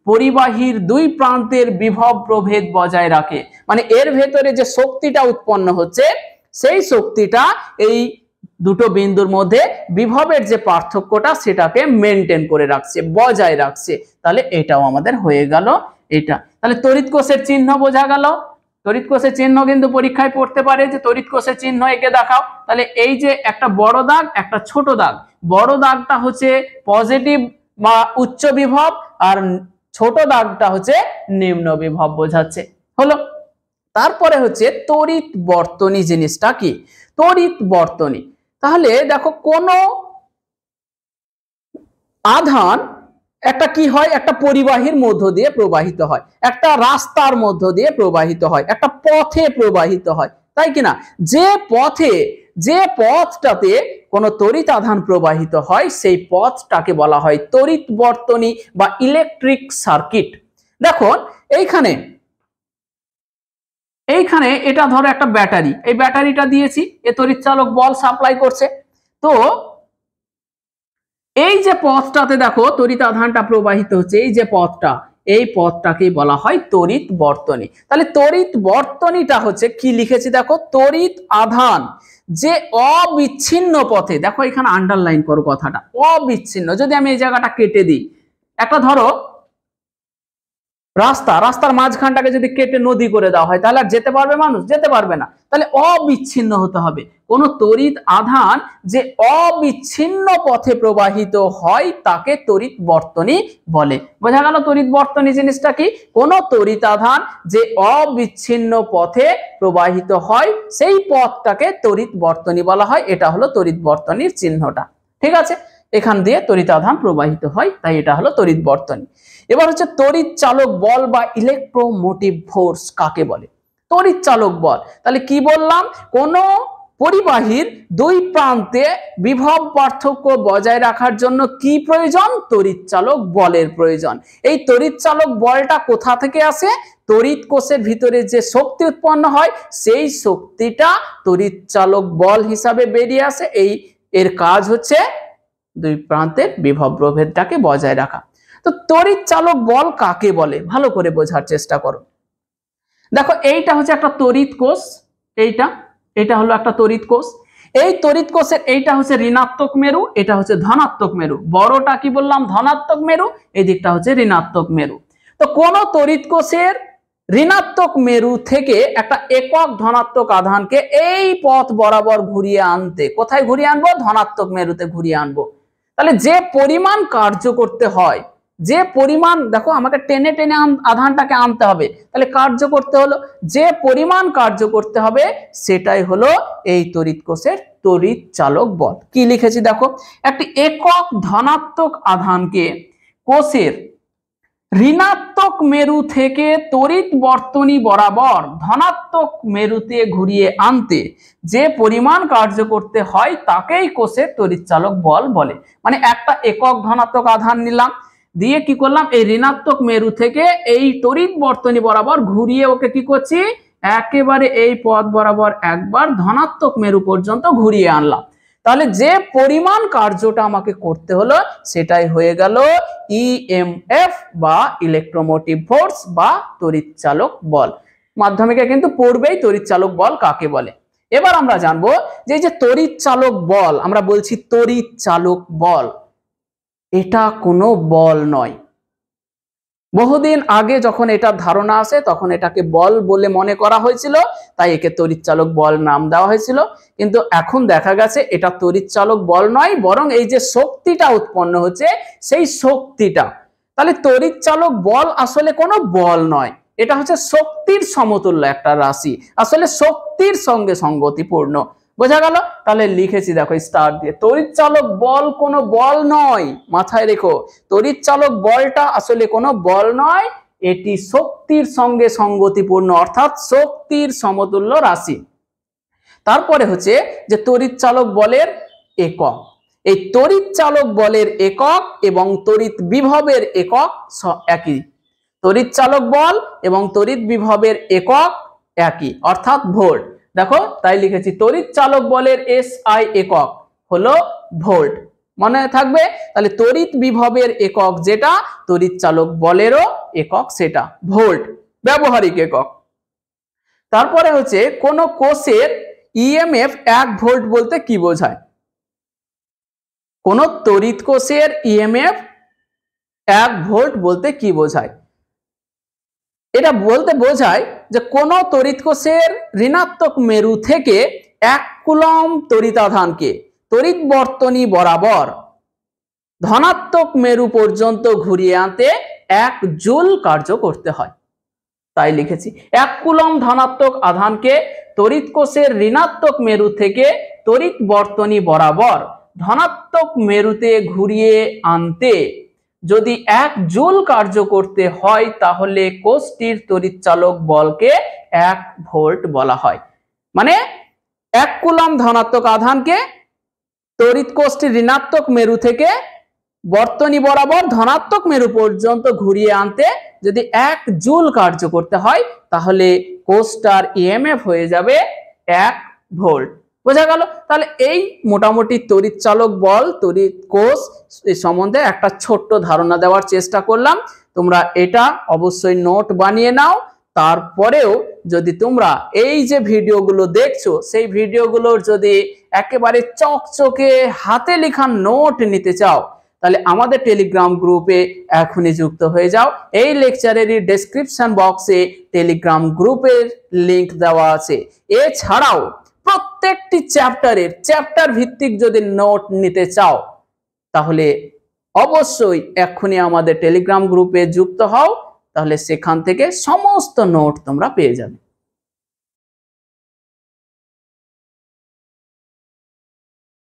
পরিবাহীর দুই প্রান্তের বিভব প্রভেদ বজায় রাখে। মানে এর ভেতরে যে শক্তিটা উৎপন্ন হচ্ছে সেই শক্তিটা এই দুটো বিন্দুর মধ্যে বিভবের যে পার্থক্যটা সেটাকে মেনটেন করে রাখছে, বজায় রাখছে। তাহলে এটাও আমাদের হয়ে গেল এটা। তাহলে তড়িৎ কোষের চিহ্ন বোঝা গেল। তড়িৎ কোষের চিহ্ন কিন্তু পরীক্ষায় পড়তে পারে যে তড়িৎ কোষের চিহ্ন এঁকে দেখাও। তাহলে এই যে একটা বড় দাগ একটা ছোট দাগ, বড় দাগটা হচ্ছে পজিটিভ বা উচ্চ বিভব আর ছোট দাগটা হচ্ছে নিম্ন বিভব বোঝাচ্ছে। হলো? তারপরে হচ্ছে তড়িৎ বর্তনী জিনিসটা কি, তড়িৎ বর্তনী। তাহলে দেখো কোন আধান একটা কি হয়, একটা পরিবাহীর মধ্য দিয়ে প্রবাহিত হয়, একটা রাস্তার মধ্য দিয়ে প্রবাহিত হয়, একটা পথে প্রবাহিত হয়, তাই কিনা? যে পথটাতে কোনো তড়িৎ আধান প্রবাহিত হয় সেই পথটাকে বলা হয় তড়িৎ বর্তনী বা ইলেকট্রিক সার্কিট। দেখো এইখানে এটা ধরো একটা ব্যাটারি, এই ব্যাটারিটা দিয়েছি, এ তড়িৎ চালক বল সাপ্লাই করছে। তো এই যে পথটাতে দেখো তড়িৎ আধানটা প্রবাহিত হচ্ছে, এই যে পথটা, এই পথটাকেই বলা হয় তড়িৎ বর্তনী। তাহলে তড়িৎ বর্তনীটা হচ্ছে কি লিখেছি দেখো, তড়িৎ আধান যে অবিচ্ছিন্ন পথে, দেখো এখানে আন্ডারলাইন করো কথাটা, অবিচ্ছিন্ন। যদি আমি এই জায়গাটা কেটে দিই, একটা ধরো রাস্তার মাঝখানটাকে যদি কেটে নদী করে দেওয়া হয় তাহলে আর যেতে পারবে মানুষ? যেতে পারবে না। তাহলে অবিচ্ছিন্ন হতে হবে। কোন তড়িৎ আধান যে অবিচ্ছিন্ন পথে প্রবাহিত হয় তাকে তড়িৎ বর্তনী বলে। বোঝা গেল তড়িৎ বর্তনী জিনিসটা কি? কোন তড়িৎ আধান যে অবিচ্ছিন্ন পথে প্রবাহিত হয় সেই পথটাকে তড়িৎ বর্তনী বলা হয়। এটা হলো তড়িৎ বর্তনীর চিহ্নটা। ঠিক আছে? এখান দিয়ে তড়িৎ আধান প্রবাহিত হয়, তাই এটা হলো তড়িৎ বর্তনী। এবার হচ্ছে তড়িৎ চালক বল বা ইলেকট্রোমোটিভ ফোর্স কাকে বলে? তড়িৎ চালক বল। তাহলে কি বললাম, কোন পরিবাহীর দুই প্রান্তে বিভব পার্থক্য বজায় রাখার জন্য কি প্রয়োজন? তড়িৎ চালক বলের প্রয়োজন। এই তড়িৎ চালক বলটা কোথা থেকে আসে? তড়িৎ কোষের ভিতরে যে শক্তি উৎপন্ন হয় সেই শক্তিটা তড়িৎ চালক বল হিসাবে বেরিয়ে আসে। এর কাজ হচ্ছে দুই প্রান্তের বিভব প্রভেদটাকে বজায় রাখা। তো তড়িৎ চালক বল কাকে বলে ভালো করে বোঝার চেষ্টা করো। দেখো এইটা হচ্ছে একটা তড়িৎ কোষ, এইটা হলো একটা তড়িৎ কোষ। এই তড়িৎ কোষের এইটা হচ্ছে ঋণাত্মক মেরু, এটা হচ্ছে ধনাত্মক মেরু। বড়টা কি বললাম? ধনাত্মক মেরু, এই দিকটা হচ্ছে ঋণাত্মক মেরু। তো কোন তড়িৎ কোষের ঋণাত্মক মেরু থেকে একটা একক ধনাত্মক আধানকে এই পথ বরাবর ঘুরিয়ে আনতে, কোথায় ঘুরিয়ে আনবো? ধনাত্মক মেরুতে ঘুরিয়ে আনবো। তাহলে যে পরিমাণ কার্য করতে হয়, যে পরিমাণ, দেখো আমাকে টেনে টেনে আধানটাকে আনতে হবে, তাহলে কার্য করতে হলো, যে পরিমাণ কার্য করতে হবে সেটাই হলো এই তড়িৎ কোষের তড়িৎ চালক বল। কি লিখেছি দেখো, একটি একক ধনাত্মক আধানকে কোষের ঋণাত্মক মেরু থেকে তড়িৎ বর্তনী বরাবর ধনাত্মক মেরুতে ঘুরিয়ে আনতে যে পরিমাণ কার্য করতে হয় তাকেই কোষের তড়িৎ চালক বল বলে। মানে একটা একক ধনাত্মক আধান নিলাম, দিয়ে কি করলাম, এই ঋণাত্মক মেরু থেকে এই তড়িৎ বর্তনী বরাবর ঘুরিয়ে ওকে কি করছি, একেবারে এই পথ বরাবর একবার ধনাত্মক মেরু পর্যন্ত ঘুরিয়ে আনলাম। তাহলে যে পরিমাণ কার্যটা আমাকে করতে হলো সেটাই হয়ে গেল ইএমএফ বা ইলেকট্রোমোটিভ ফোর্স বা তড়িৎ চালক বল। মাধ্যমিকে কিন্তু পড়বেই তড়িৎ চালক বল কাকে বলে। এবার আমরা জানবো যে এই যে তড়িৎ চালক বল, আমরা বলছি তড়িৎ চালক বল, এটা কোনো বল নয়। বহুদিন আগে যখন এটার ধারণা আসে তখন এটাকে বল বলে মনে করা হয়েছিল, তাই একে তড়িৎচালক বল নাম দেওয়া হয়েছিল। কিন্তু এখন দেখা গেছে এটা তড়িৎচালক বল নয়, বরং এই যে শক্তিটা উৎপন্ন হচ্ছে সেই শক্তিটা, তাহলে তড়িৎচালক বল আসলে কোনো বল নয়, এটা হচ্ছে শক্তির সমতুল্য একটা রাশি, আসলে শক্তির সঙ্গে সঙ্গতিপূর্ণ। বোঝা গেল? তাহলে লিখেছি দেখো স্টার দিয়ে, তড়িৎচালক বল কোনো বল নয়, মাথায় রেখো তড়িৎচালক বলটা আসলে কোনো বল নয়, এটি শক্তির সঙ্গে সঙ্গতিপূর্ণ, অর্থাৎ শক্তির সমতুল্য রাশি। তারপরে হচ্ছে যে তড়িৎচালক বলের একক, এই তড়িৎচালক বলের একক এবং তড়িৎ বিভবের একক একই, তড়িৎচালক বল এবং তড়িৎ বিভবের একক একই, অর্থাৎ ভোল্ট। দেখো তাই লিখেছি তড়িৎচালক বলের SI একক হলো ভোল্ট, মনে থাকবে। তাহলে তড়িৎ বিভবের একক যেটা, তড়িৎচালক বলেরও একক সেটা ভোল্ট, ব্যবহারিক একক। তারপরে হচ্ছে কোন কোষের EMF 1 ভোল্ট বলতে কি বোঝায়? কোন তড়িৎ কোষের EMF 1 ভোল্ট বলতে কি বোঝায়? এটা বলতে বোঝায় যে কোন তড়িৎ কোষের ঋণাত্মক মেরু থেকে 1 কুলম্ব তড়িতাধানকে তড়িৎ বর্তনী বরাবর ধনাত্মক মেরু পর্যন্ত ঘুরিয়ে আনতে 1 জুল কার্য করতে হয়। তাই লিখেছি 1 কুলম্ব ধনাত্মক আধানকে তড়িৎ কোষের ঋণাত্মক মেরু থেকে তড়িৎ বর্তনী বরাবর ধনাত্মক মেরুতে ঘুরিয়ে আনতে যদি 1 জুল কার্য করতে হয় তাহলে কোষটির তড়িৎচালক বলকে 1 ভোল্ট বলা হয়। মানে 1 কুলম্ব ধনাত্মক আধানকে তড়িৎ কোষটির ঋণাত্মক মেরু থেকে বর্তনী বরাবর ধনাত্মক মেরু পর্যন্ত ঘুরিয়ে আনতে যদি 1 জুল কার্য করতে হয় তাহলে কোষটার EMF হয়ে যাবে 1 ভোল্ট। বোঝা গেল? তাহলে এই মোটামুটি তড়িৎচালক বল, তড়িৎ কোষ এই সম্বন্ধে একটা ছোট্ট ধারণা দেওয়ার চেষ্টা করলাম। তোমরা এটা অবশ্যই নোট বানিয়ে নাও। তারপরেও যদি তোমরা এই যে ভিডিওগুলো দেখছো সেই ভিডিওগুলোর যদি একেবারে চকচকে হাতে লেখা নোট নিতে চাও তাহলে আমাদের টেলিগ্রাম গ্রুপে এখনই যুক্ত হয়ে যাও। এই লেকচারেরই ডেসক্রিপশন বক্সে টেলিগ্রাম গ্রুপের লিংক দেওয়া আছে। এছাড়াও প্রত্যেকটি চ্যাপ্টার ভিত্তিক যদি নোট নিতে চাও তাহলে অবশ্যই এখনই আমাদের টেলিগ্রাম গ্রুপে যুক্ত হও, তাহলে সেখান থেকে সমস্ত নোট তোমরা পেয়ে যাবে।